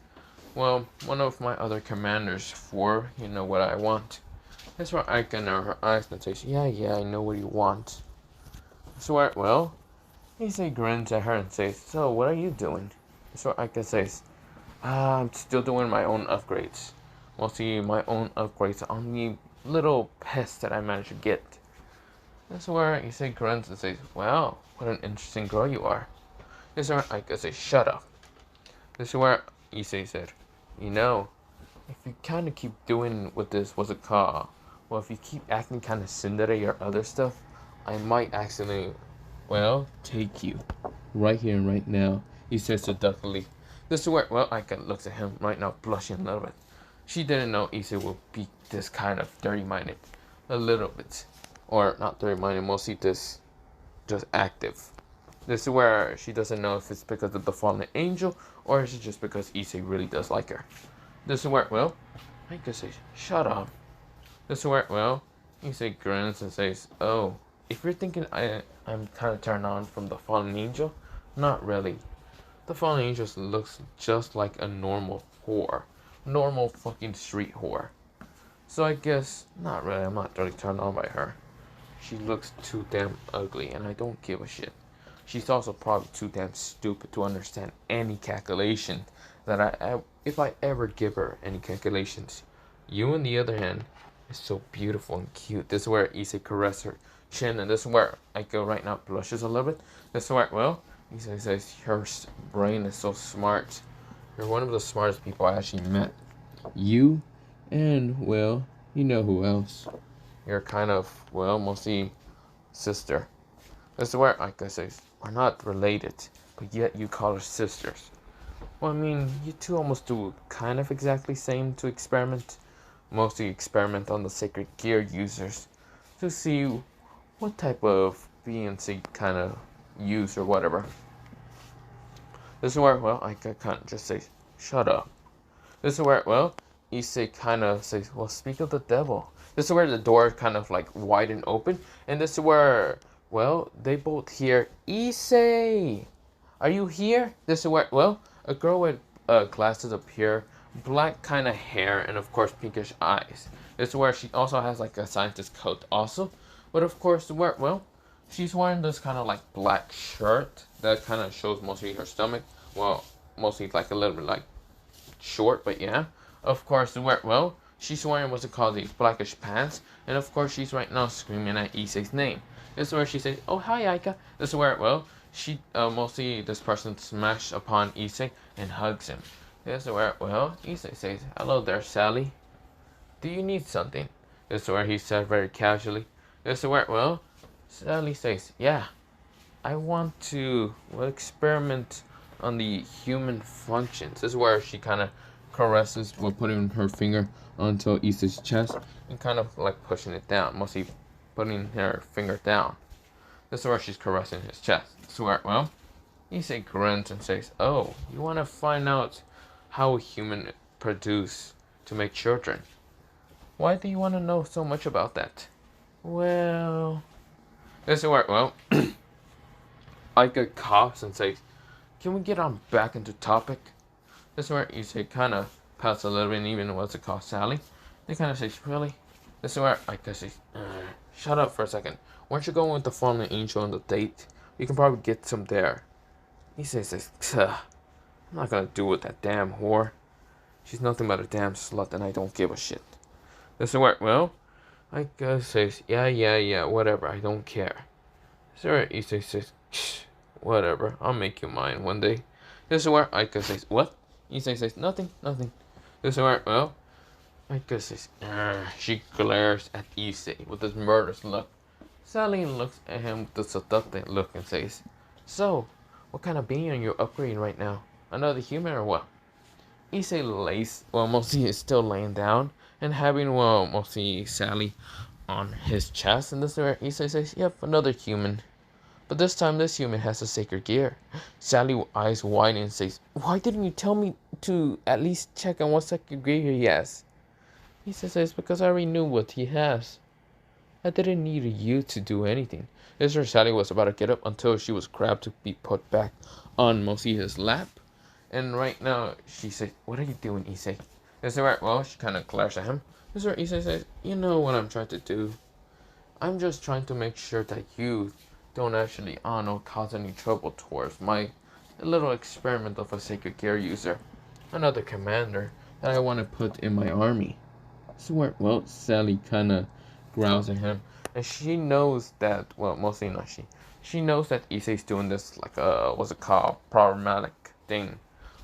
Well, one of my other commanders for, you know what I want. That's where I can know her eyes and says, yeah, I know what you want. So, well, Issei grins at her and says, so what are you doing? So Aika says, I'm still doing my own upgrades. Mostly my own upgrades on the little pest that I managed to get. This is where Issei grunts and says, "Well, what an interesting girl you are." This is where Aika says, "Shut up." This is where Issei said, "You know, if you kind of keep doing with this, what's it called? Well, if you keep acting kind of tsundere or other stuff, I might accidentally, well, take you. Right here and right now," he says seductively. This is where, well, Aika looks at him right now, blushing a little bit. She didn't know Issei would be this kind of dirty-minded. A little bit. Or not dirty-minded, mostly just active. This is where she doesn't know if it's because of the fallen angel or is it just because Issei really does like her. This is where, well, Aika says, "Shut up." This is where, well, Issei grins and says, "Oh, if you're thinking I'm kind of turned on from the fallen angel, not really. The fallen angel looks just like a normal whore. Normal fucking street whore. So I guess, not really, I'm not really turned on by her. She looks too damn ugly and I don't give a shit. She's also probably too damn stupid to understand any calculation that if I ever give her any calculations. You, on the other hand, is so beautiful and cute." This is where Issei caresses her chin, and this is where Aiko right now blushes a little bit. This is where, well, Issei says, "Her brain is so smart. You're one of the smartest people I actually met. You, and, well, you know who else. You're kind of, well, mostly sister." This is where Aika says, "We're not related, but yet you call her sisters." Well, I mean, you two almost do kind of exactly same to experiment. Mostly experiment on the sacred gear users to see what type of BNC kind of use or whatever. This is where, well, Aika kind of just says, "Shut up." This is where, well, Issei kind of says, "Well, speak of the devil." This is where the door kind of like widen open, and this is where, well, they both hear, "Issei, are you here?" This is where, well, a girl with glasses appear, black kind of hair, and of course pinkish eyes. This is where she also has like a scientist coat also, but of course, where, well, she's wearing this kind of like black shirt that kind of shows mostly her stomach. Well, mostly like a little bit like short, but yeah. Of course, well, she's wearing what's it called, these blackish pants, and of course she's right now screaming at Issei's name. This is where she says, "Oh, hi, Aika." This is where, well, she mostly this person smashed upon Issei and hugs him. This is where, well, Issei says, "Hello there, Sally. Do you need something?" This is where he said very casually. This is where, well, Sally says, "Yeah, I want to, well, experiment on the human functions." This is where she kind of caresses while putting her finger onto Issei's chest and kind of like pushing it down, mostly putting her finger down. This is where she's caressing his chest. This is where, well, Issei grins and says, "Oh, you want to find out how a human produce to make children? Why do you want to know so much about that?" Well, this is where, well, Aika coughs and says, "Can we get on back into topic?" This is where Issei kind of pouts a little bit, and even what's it called, Sally. They kind of say, "Really?" This is where Aika says, "Shut up for a second. Weren't you going with the fallen angel on the date? We can probably get some there." Issei says, "I'm not gonna do with that damn whore. She's nothing but a damn slut, and I don't give a shit." This is where, well, Aika says, yeah, whatever, I don't care." This is where Issei says, "Whatever, I'll make you mine one day." This is where Aika says, "What?" Issei says, "Nothing." This is where, well, Aika says, she glares at Issei with this murderous look. Sally looks at him with a seductive look and says, "So, what kind of being are you upgrading right now? Another human or what?" Issei lays, well, mostly is still laying down and having, well, mostly Sally on his chest. And this is where Issei says, "Yep, another human. But this time this human has a sacred gear." Sally eyes wide and says, "Why didn't you tell me to at least check on what sacred gear he has?" Issei says, "Because I already knew what he has. I didn't need you to do anything." This is where Sally was about to get up until she was grabbed to be put back on mostly his lap. And right now, she says, "What are you doing, Issei?" This is where, well, she kind of glares at him. This is where Issei says, "You know what I'm trying to do. I'm just trying to make sure that you don't actually, cause any trouble towards my little experiment of a sacred gear user." another commander that I want to put in my army. So, well, Sally kind of growls at him, and she knows that, well, mostly not she. She knows that Issei's doing this, like, what's it called, problematic thing.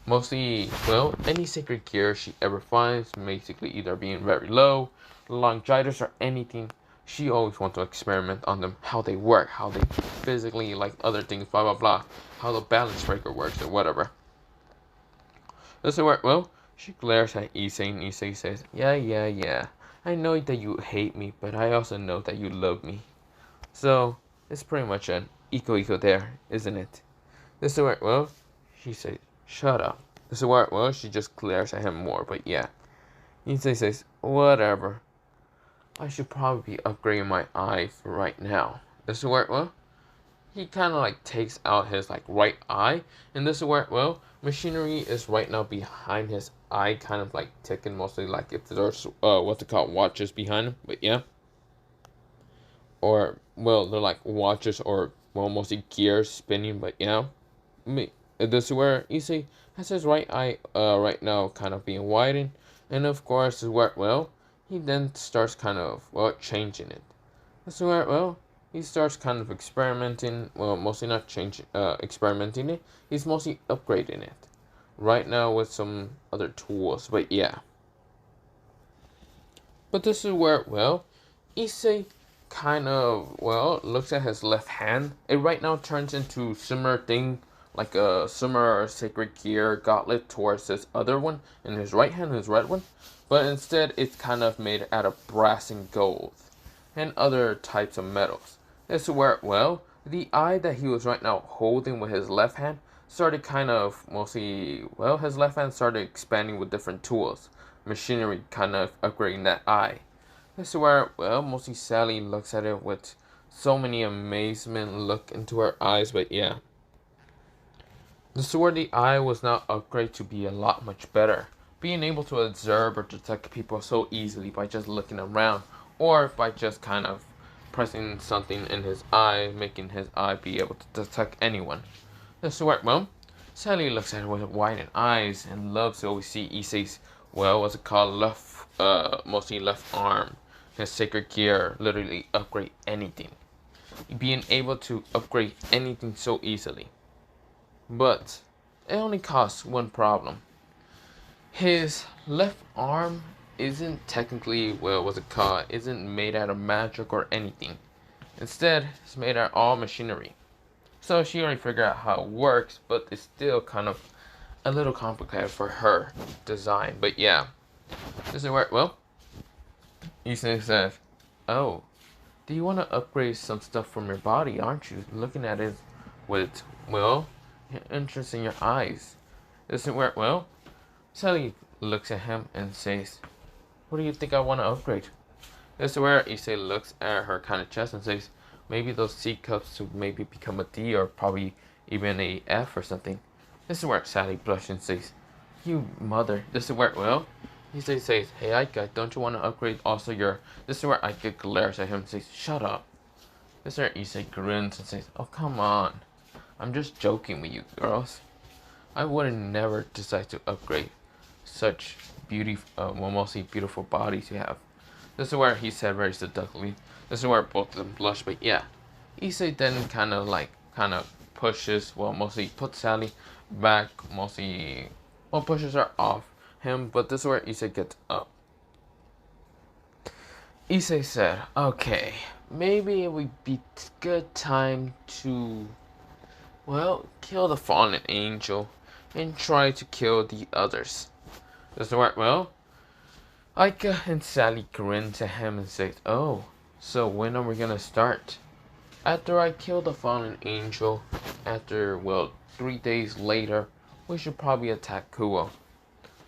Mostly, well, any sacred gear she ever finds, basically either being very low, longitis, or anything, she always wants to experiment on them, how they work, how they physically, like other things, blah, blah, blah, how the balance breaker works, or whatever. Does it work? Well, she glares at Issei, and Issei says, yeah. I know that you hate me, but I also know that you love me. So, it's pretty much an equal there, isn't it? Does it work? Well, she says, shut up. Does it work? Well, she just glares at him more, but yeah. Issei says, whatever. I should probably be upgrading my eye for right now. Does it work? Well, he kind of like takes out his like right eye, and this is where, well, machinery is right now behind his eye, kind of like ticking, mostly like if there's what's it called, watches behind him, but yeah, or well, they're like watches, or well, mostly gears spinning, but yeah, this is where Issei has his right eye right now kind of being widened, and of course is where, well, he then starts kind of, well, changing it. This is where, well, he starts kind of experimenting, well, mostly not experimenting it, he's mostly upgrading it right now with some other tools, but yeah. But this is where, well, Issei kind of, well, looks at his left hand. It right now turns into similar thing, like a similar sacred gear gauntlet towards his other one in his right hand, his red one, but instead it's kind of made out of brass and gold and other types of metals. This is where, well, the eye that he was right now holding with his left hand started kind of mostly, well, his left hand started expanding with different tools, machinery kind of upgrading that eye. This is where, well, mostly Sally looks at it with so many amazement look into her eyes, but yeah. This is where the eye was now upgraded to be a lot much better, being able to observe or detect people so easily by just looking around, or by just kind of pressing something in his eye, making his eye be able to detect anyone. This is where, well, Sally looks at it with widened eyes and loves to always see Issei's, well, what's it called, mostly left arm, his sacred gear, literally upgrade anything. Being able to upgrade anything so easily. But it only costs one problem. His left arm isn't technically, well, what's it called, isn't made out of magic or anything. Instead, it's made out of all machinery. So she already figured out how it works, but it's still kind of a little complicated for her design. But yeah, does it work? Well, Issei says, oh, do you want to upgrade some stuff from your body, aren't you? Looking at it with, well, interest in your eyes. Does it work? Well, Sally looks at him and says, what do you think I want to upgrade? This is where Issei looks at her kind of chest and says, maybe those C cups to maybe become a D, or probably even a F or something. This is where Sally blushes and says, you mother. This is where, well, Issei says, hey Aika, don't you want to upgrade also your... This is where Aika glares at him and says, shut up. This is where Issei grins and says, oh come on. I'm just joking with you girls. I would never decide to upgrade such mostly beautiful bodies you have. This is where he said very seductively. This is where both of them blush, but yeah. Issei then kind of pushes, well, mostly puts Sally back, mostly, well, pushes her off him, but this is where Issei gets up. Issei said, okay, maybe it would be good time to, well, kill the fallen angel and try to kill the others. This is where, well, Aika and Sally grin to him and say, oh, so when are we gonna start? After I kill the fallen angel, after, well, 3 days later, we should probably attack Kuo.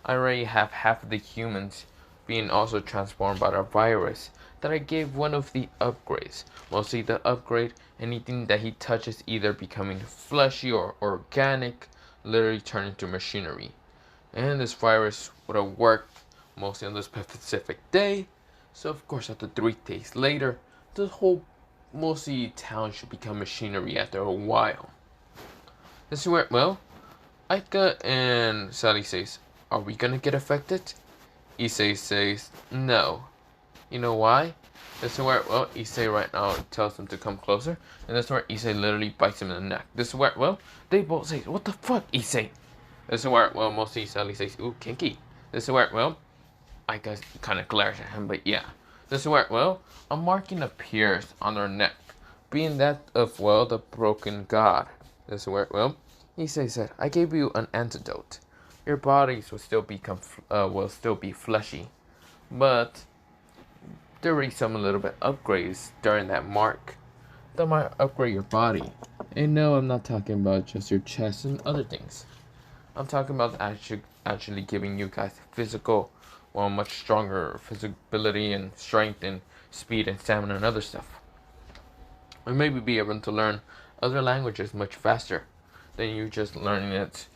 I already have half of the humans being also transformed by the virus that I gave one of the upgrades. Mostly the upgrade, anything that he touches either becoming fleshy or organic, literally turn into machinery. And this virus would have worked mostly on this specific day. So of course after 3 days later, the whole mostly town should become machinery after a while. This is where, well, Aika and Sally says, are we gonna get affected? Issei says, no. You know why? This is where, well, Issei right now tells him to come closer, and this is where Issei literally bites him in the neck. This is where, well, they both say, what the fuck, Issei? This is where, well, mostly Sally says, ooh, kinky. This is where, well, I guess kind of glares at him, but yeah. This is where, well, a marking appears on their neck, being that of, well, the broken god. This is where, well, Issei said, I gave you an antidote. Your bodies will still be fleshy, but there will be some little bit upgrades during that mark that might upgrade your body. And no, I'm not talking about just your chest and other things. I'm talking about actually giving you guys physical, well, much stronger physibility and strength and speed and stamina and other stuff. And maybe be able to learn other languages much faster than you just learning it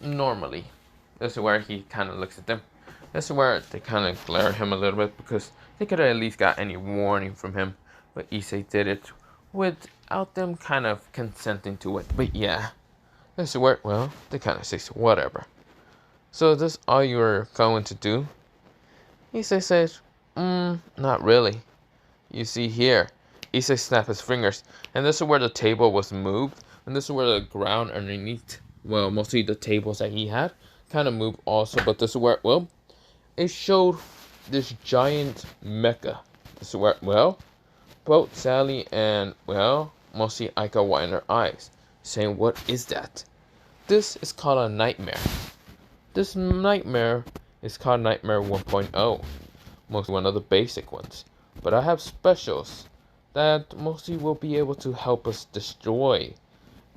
normally. This is where he kind of looks at them. This is where they kind of glare at him a little bit because they could have at least got any warning from him. But Issei did it without them kind of consenting to it. But yeah, this is where, well, they kind of say whatever. So is this all you're going to do? Issei says, not really. You see here, Issei snapped his fingers, and this is where the table was moved, and this is where the ground underneath, well, mostly the tables that he had, kind of moved also, but this is where, well, it showed this giant mecha. This is where, well, both Sally and, well, mostly Aika widened their eyes, saying, what is that? This is called a nightmare. This nightmare is called Nightmare 1.0, mostly one of the basic ones. But I have specials that mostly will be able to help us destroy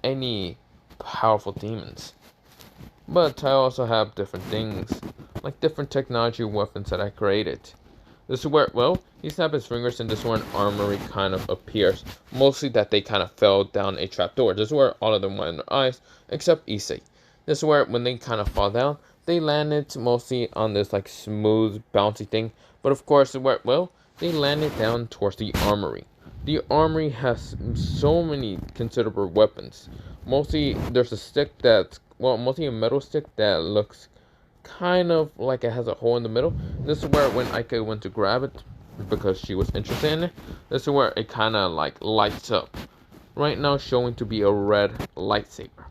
any powerful demons. But I also have different things, like different technology weapons that I created. This is where, well, he snapped his fingers and this is where an armory kind of appears. Mostly that they kind of fell down a trapdoor. This is where all of them went in their eyes, except Issei. This is where when they kind of fall down, they landed mostly on this like smooth, bouncy thing. But of course, where, well, they landed down towards the armory. The armory has so many considerable weapons. Mostly there's a stick that's, well, mostly a metal stick that looks kind of like it has a hole in the middle. This is where when Aika went to grab it, because she was interested in it, this is where it kind of like lights up. Right now showing to be a red lightsaber.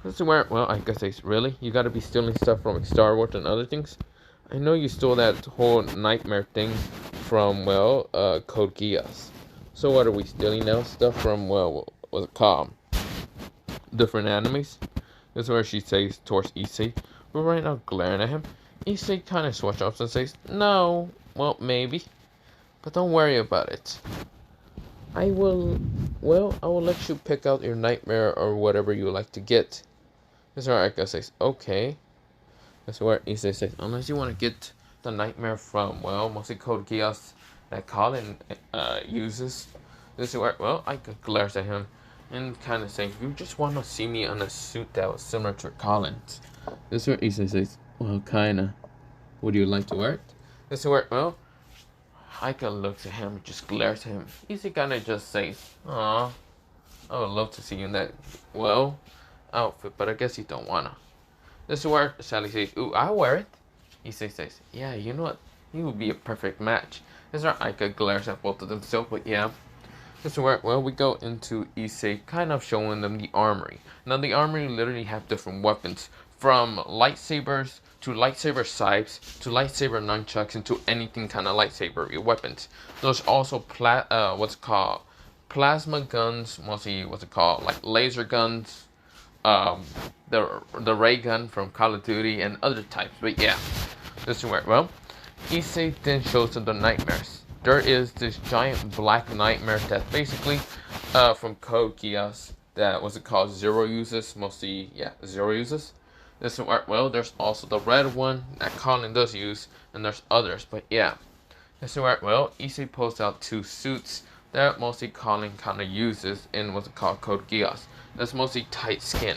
This is where, well, Aika says, really? You gotta be stealing stuff from like, Star Wars and other things? I know you stole that whole nightmare thing from, well, Code Geass. So what are we stealing now? Stuff from, well, what's it called? Different animes? This is where she says towards Issei. But right now, glaring at him, Issei kind of switches off and says, no, well, maybe. But don't worry about it. I will let you pick out your nightmare or whatever you like to get. This is where Aika says, okay. This is where Issei says, unless you want to get the nightmare from, well, mostly Code Geass that Colin uses. This is where, well, Aika glares at him and kind of saying, you just want to see me in a suit that was similar to Colin's. This is where Issei says, well, kinda. Would you like to wear it? This is where, well, Aika looks at him and just glares at him. Issei kinda just says, aw, I would love to see you in that, well, outfit, but I guess you don't wanna. This is where Sally says, ooh, I'll wear it. Issei says, yeah, you know what? You would be a perfect match. This is where Aika glares at both of them still, but yeah. This is where, well, we go into Issei kind of showing them the armory. Now, the armory literally have different weapons. From lightsabers to lightsaber scythes to lightsaber nunchucks and to anything kind of lightsaber weapons. There's also plasma guns, mostly like laser guns, the ray gun from Call of Duty and other types. But yeah, this is where, well, Issei then shows them the nightmares. There is this giant black nightmare that basically from Code Geass that Zero uses, mostly, yeah, Zero uses. This is where, well, there's also the red one that Colin does use, and there's others, but yeah. This is where, well, Issei pulls out two suits that mostly Colin kind of uses in what's called Code Geass. That's mostly tight skin.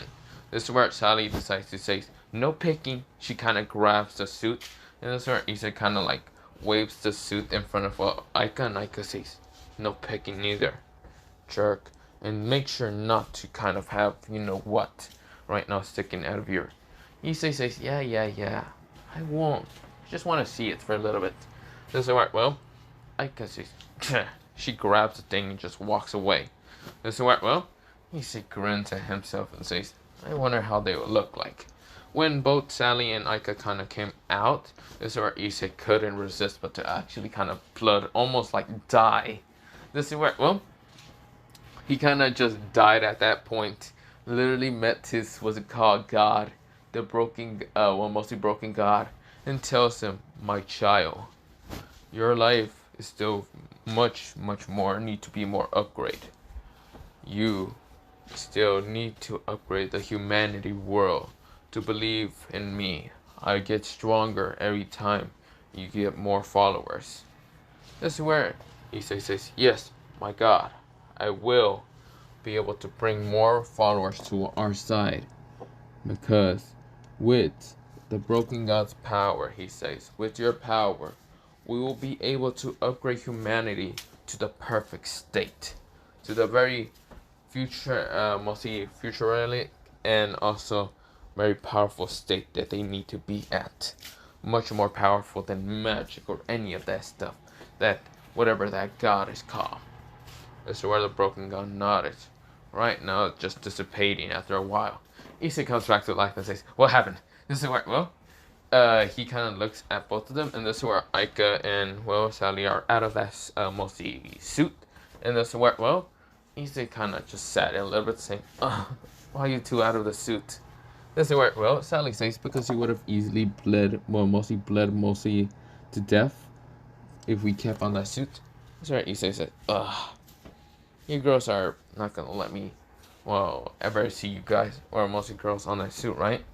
This is where Sally decides to say, no picking. She kind of grabs the suit, and this is where Issei kind of like waves the suit in front of Aika, and Aika says, no picking either, jerk. And make sure not to kind of have, you know what, right now sticking out of your. Issei says, yeah. I won't. I just want to see it for a little bit. This is alright. Well, I guess she grabs the thing and just walks away. This is alright. Well, Issei grins at himself and says, I wonder how they would look like. When both Sally and Aika kind of came out, this is where Issei couldn't resist but to actually kind of blood, almost like die. This is where, well, he kind of just died at that point. Literally met his, what's it called, God, the broken, mostly broken God, and tells him, my child, your life is still much more, need to be more upgrade. You still need to upgrade the humanity world to believe in me. I get stronger every time you get more followers. This is where Issei says, yes, my God, I will be able to bring more followers to our side. Because with the broken God's power, he says, with your power, we will be able to upgrade humanity to the perfect state. To the very mostly futuristic and also very powerful state that they need to be at. Much more powerful than magic or any of that stuff. That whatever that God is called. This is where the broken God nodded. Right now, it's just dissipating after a while. Issei comes back to life and says, what happened? This is where, well, he kind of looks at both of them, and this is where Aika and, well, Sally are out of that mostly suit. And this is where, well, Issei kind of just sat a little bit saying, why are you two out of the suit? This is where, well, Sally says because he would have easily bled mostly to death if we kept on that suit. That's where Issei said, you girls are not gonna let me, well, ever see you guys, or mostly girls on that suit, right?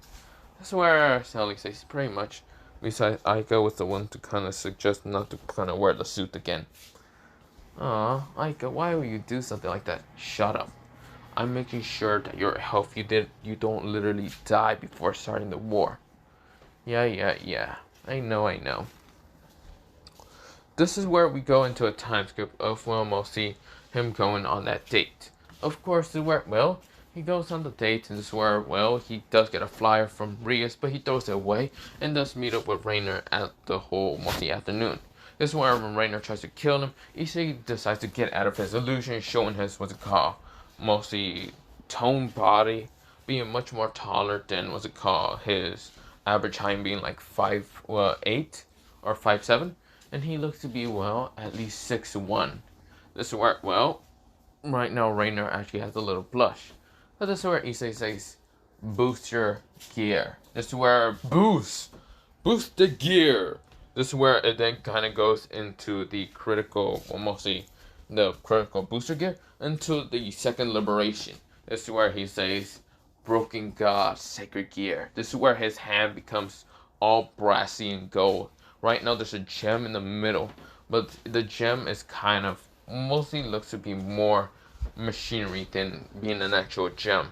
That's where Sally says pretty much, besides Aika was the one to kind of suggest not to kind of wear the suit again. Aika, why would you do something like that? Shut up. I'm making sure that your health, you don't literally die before starting the war. Yeah. I know. This is where we go into a time skip of, well, mostly him going on that date. Of course, this is where, well, he goes on the date, and this is where, well, he does get a flyer from Rias, but he throws it away, and does meet up with Rainer at the whole mostly afternoon. This is where when Rainer tries to kill him, Issei decides to get out of his illusion, showing his, what's it called, mostly toned body, being much more taller than, what's it called, his average height being like 5'8" or 5'7", and he looks to be, well, at least 6'1". This is where, well, right now Rainer actually has a little blush. But this is where Issei says, boost your gear. This is where boost the gear. This is where it then kind of goes into the critical, well, mostly the critical booster gear, into the second liberation. This is where he says, broken God, sacred gear. This is where his hand becomes all brassy and gold. Right now there's a gem in the middle, but the gem is kind of, mostly looks to be more machinery than being an actual gem.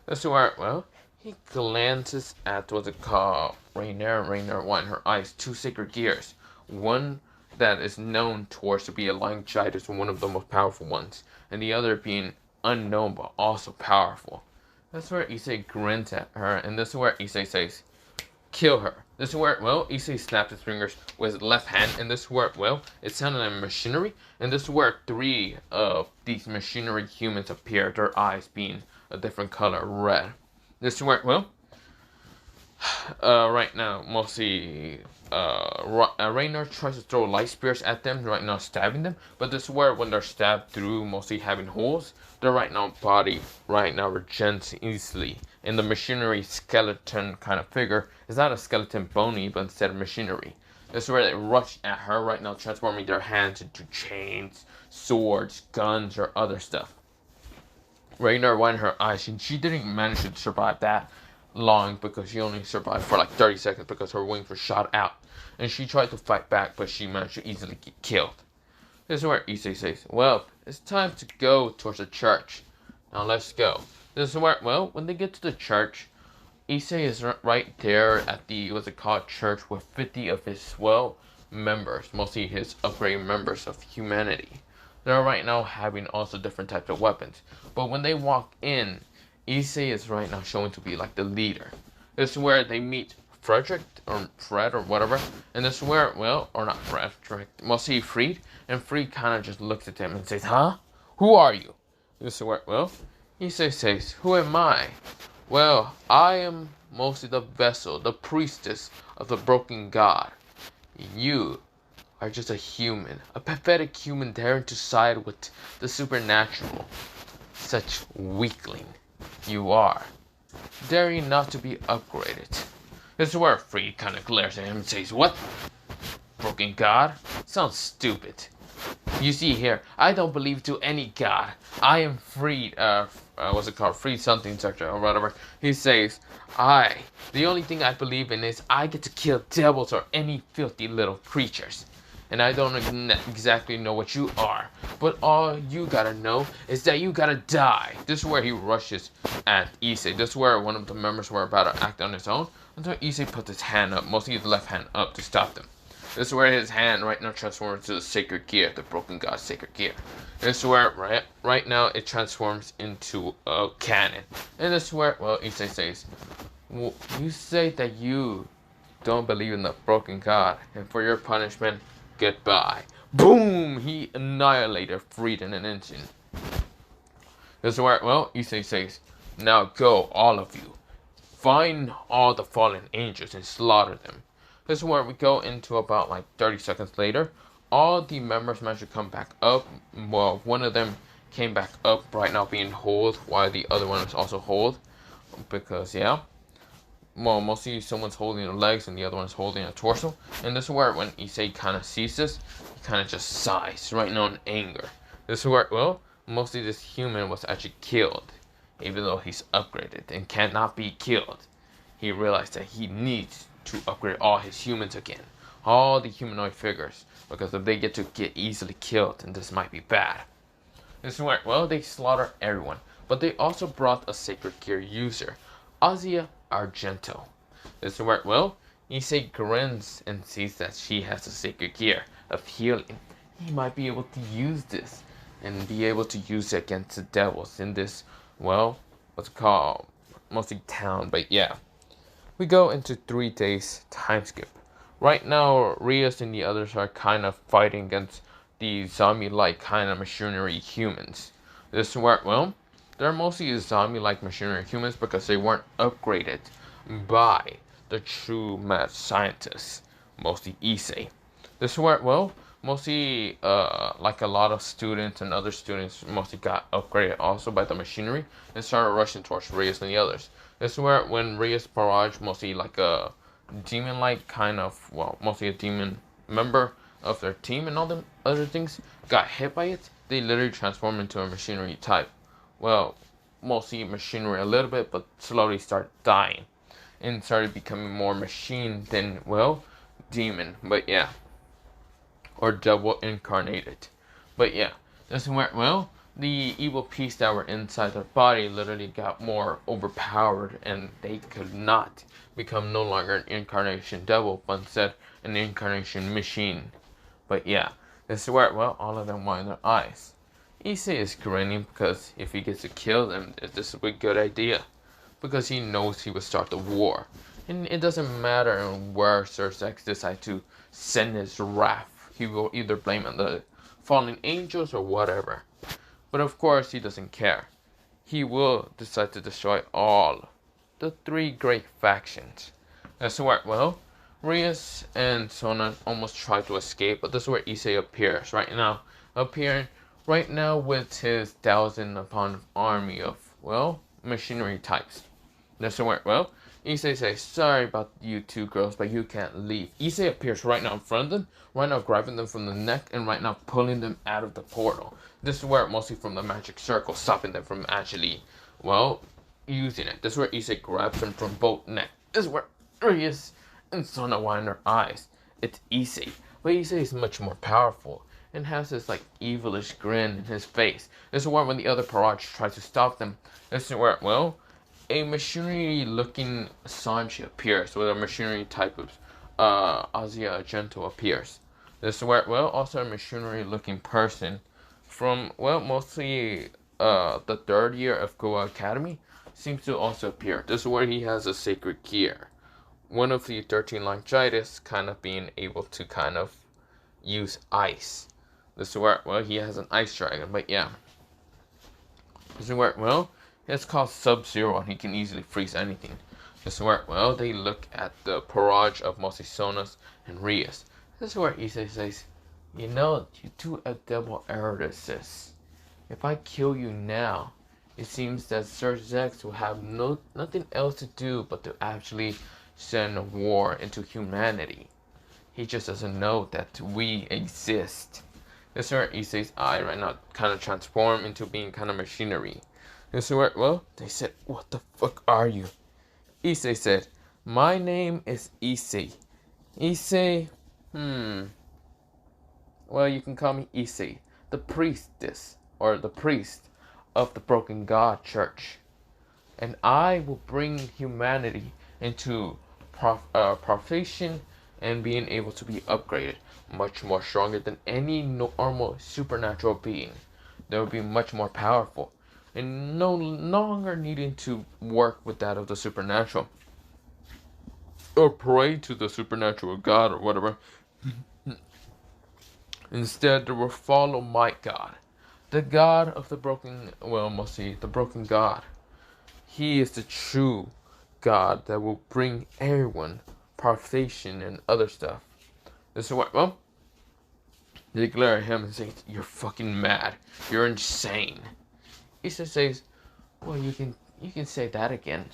This is where, well, he glances at what's it called, Rainer one, her eyes, two sacred gears. One that is known towards to be a lying giant is one of the most powerful ones, and the other being unknown but also powerful. That's where Issei grins at her, and this is where Issei says, kill her. This is where, well, Issei snapped his fingers with his left hand, and this is where, well, it sounded like machinery, and this is where 3 of these machinery humans appear, their eyes being a different color, red. This is where, well, right now, mostly, Rainer tries to throw light spears at them, right now stabbing them, but this is where when they're stabbed through, mostly having holes, their right now body, right now regenerates easily. And the machinery skeleton kind of figure is not a skeleton bony, but instead of machinery. This is where they rush at her right now, transforming their hands into chains, swords, guns, or other stuff. Rainer widened her eyes, and she didn't manage to survive that long because she only survived for like 30 seconds because her wings were shot out. And she tried to fight back, but she managed to easily get killed. This is where Issei says, well, it's time to go towards the church. Now let's go. This is where, well, when they get to the church, Issei is right there at the, what's it called, church with 50 of his, well, members, mostly his upgraded members of humanity. They're right now having also different types of weapons. But when they walk in, Issei is right now showing to be like the leader. This is where they meet Frederick or Fred or whatever. And this is where, well, or not Frederick, mostly Freed. And Freed kind of just looks at him and says, huh? Who are you? This is where, well, Issei says, who am I? Well, I am mostly the vessel, the priestess of the broken god. You are just a human, a pathetic human daring to side with the supernatural. Such weakling you are, daring not to be upgraded. This is where Freed kind of glares at him and says, what? Broken god? Sounds stupid. You see here, I don't believe to any god. I am Freed, what's it called? Freed something, etc. or whatever. He says, the only thing I believe in is I get to kill devils or any filthy little creatures. And I don't exactly know what you are, but all you gotta know is that you gotta die. This is where he rushes at Issei. This is where one of the members were about to act on his own, until Issei puts his hand up, mostly his left hand up, to stop them. This is where his hand right now transforms to the sacred gear, the broken god's sacred gear. This is where right now it transforms into a cannon. And this is where, well, Issei says, well, you say that you don't believe in the broken god, and for your punishment, goodbye. Boom! He annihilated Freed in an instant. This is where, well, Issei says, now go, all of you. Find all the fallen angels and slaughter them. This is where we go into about like 30 seconds later. All the members managed to come back up. Well, one of them came back up right now being hold, while the other one is also hold. Because, yeah. Well, mostly someone's holding their legs and the other one's holding a torso. And this is where when Issei kind of sees this, he kind of just sighs right now in anger. This is where, well, mostly this human was actually killed. Even though he's upgraded and cannot be killed. He realized that he needs to upgrade all his humans again. All the humanoid figures. Because if they get easily killed, then this might be bad. This is where, well, they slaughter everyone. But they also brought a sacred gear user. Azia Argento. This is where, well, Issei grins and sees that she has a sacred gear of healing. He might be able to use this and be able to use it against the devils in this, well, what's it called? Mostly town, but yeah. We go into 3 days time skip. Right now, Rias and the others are kind of fighting against the zombie-like kind of machinery humans. This is where, well, they're mostly zombie-like machinery humans because they weren't upgraded by the true mad scientists, mostly Issei. This is where, well, mostly like a lot of students and other students mostly got upgraded also by the machinery and started rushing towards Rias and the others. This is where when Rias Barrage, mostly like a demon-like kind of, well, mostly a demon member of their team and all them other things, got hit by it, they literally transformed into a machinery type. Well, mostly machinery a little bit, but slowly started dying. And started becoming more machine than, well, demon. But yeah. Or devil incarnated. But yeah. This is where, well, the evil beasts that were inside their body literally got more overpowered. And they could not become no longer an incarnation devil, but instead an incarnation machine. But yeah. This is where, well, all of them wind their eyes. Issei is grinning because if he gets to kill them, this is a good idea. Because he knows he will start the war. And it doesn't matter where Sir Sex decides to send his wrath. He will either blame on the fallen angels or whatever. But of course he doesn't care. He will decide to destroy all the 3 great factions. That's where, well, Rias and Sona almost try to escape, but this is where Issei appears right now. Appearing right now with his 1,000 upon army of, well, machinery types. That's where, well, Issei says, sorry about you 2 girls, but you can't leave. Issei appears right now in front of them, right now grabbing them from the neck, and right now pulling them out of the portal. This is where, mostly from the magic circle, stopping them from actually, well, using it. This is where Issei grabs them from both necks. This is where Rias and Sona wind their eyes. It's Issei, but Issei is much more powerful and has this like evilish grin in his face. This is where when the other Parage tries to stop them, this is where, well, a machinery looking Sanji appears with a machinery type of Azia Argento appears. This is where, well, also a machinery looking person from, well, mostly the 3rd year of Goa Academy seems to also appear. This is where he has a sacred gear. one of the 13 Longitis kind of being able to kind of use ice. This is where, well, he has an ice dragon, but yeah. This is where, well, it's called Sub-Zero and he can easily freeze anything. This is where, well, they look at the barrage of mostly Sonas and Rias. This is where Issei says, you know, you do a double error this is. If I kill you now, it seems that Sir Zex will have nothing else to do but to actually send a war into humanity. He just doesn't know that we exist. This is where Issei's eye right now kind of transformed into being kind of machinery. This is where, well, they said, what the fuck are you? Issei said, my name is Issei. Issei, well, you can call me Issei, the priestess, or the priest of the Broken God Church. And I will bring humanity into profession and being able to be upgraded much more stronger than any normal supernatural being. They will be much more powerful and no longer needing to work with that of the supernatural or pray to the supernatural god or whatever. Instead, they will follow my God, the God of the broken, well, mostly the broken God. He is the true God that will bring everyone perfection and other stuff. This is what, well, they glare at him and say, you're fucking mad. You're insane. Issei says, well, you can say that again.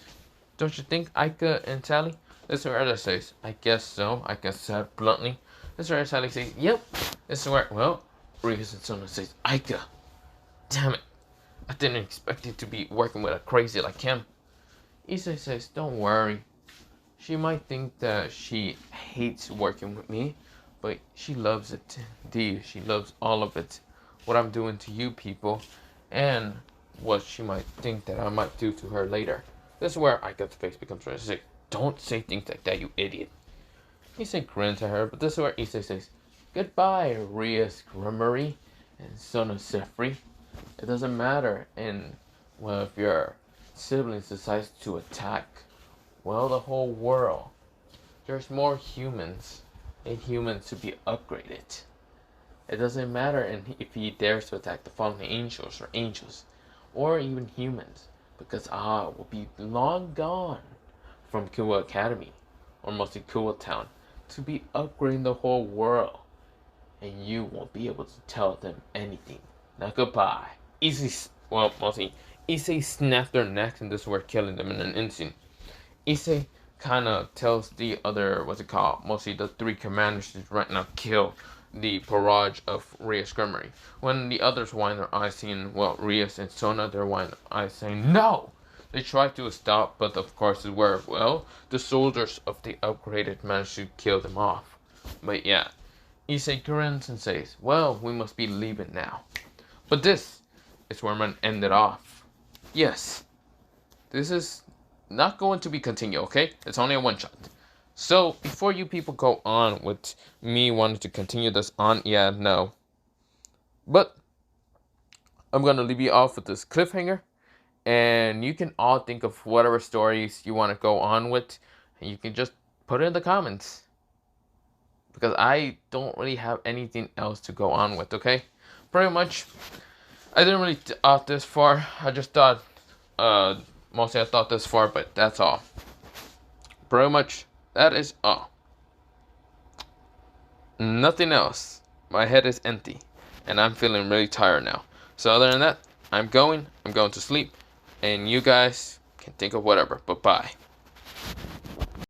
Don't you think, Aika and Sally? This is where Ella says, I guess so. I guess said bluntly. This is where Sally says, yep. This is where, well, Rias and Sona says, Aika. Damn it. I didn't expect you to be working with a crazy like him. Issei says, don't worry. She might think that she hates working with me, but she loves it. Indeed, she loves all of it. What I'm doing to you people, and what she might think that I might do to her later. This is where Aika's face becomes red. She's like, don't say things like that, you idiot. Issei grins at her, but this is where Issei says, goodbye, Rias Grimmery and Sona Sefri. It doesn't matter, and, well, if your siblings decides to attack, well, the whole world. There's more humans and humans to be upgraded. It doesn't matter if he dares to attack the fallen angels or even humans, because I will be long gone from Kuwa Academy, or mostly Kuwa Town, to be upgrading the whole world, and you won't be able to tell them anything. Now goodbye. Issei snapped their necks, and this were killing them in an instant. Issei kind of tells the other, mostly the three commanders to right now kill the barrage of Rias Grimmery. When the others wind their eyes seeing, well, Rias and Sona, they're wind their eyes saying, no! They try to stop, but of course it were, well, the soldiers of the upgraded managed to kill them off. But yeah, Issei grins and says, well, we must be leaving now. But this is where man ended off. Yes, this is not going to be continued, okay? It's only a one-shot. So, before you people go on with me wanting to continue this on, yeah, no. But, I'm going to leave you off with this cliffhanger. And you can all think of whatever stories you want to go on with. And you can just put it in the comments. Because I don't really have anything else to go on with, okay? Pretty much, I didn't really thought this far. I just thought, mostly I thought this far, but that's all. Pretty much, that is all. Nothing else. My head is empty. And I'm feeling really tired now. So other than that, I'm going to sleep. And you guys can think of whatever. But bye.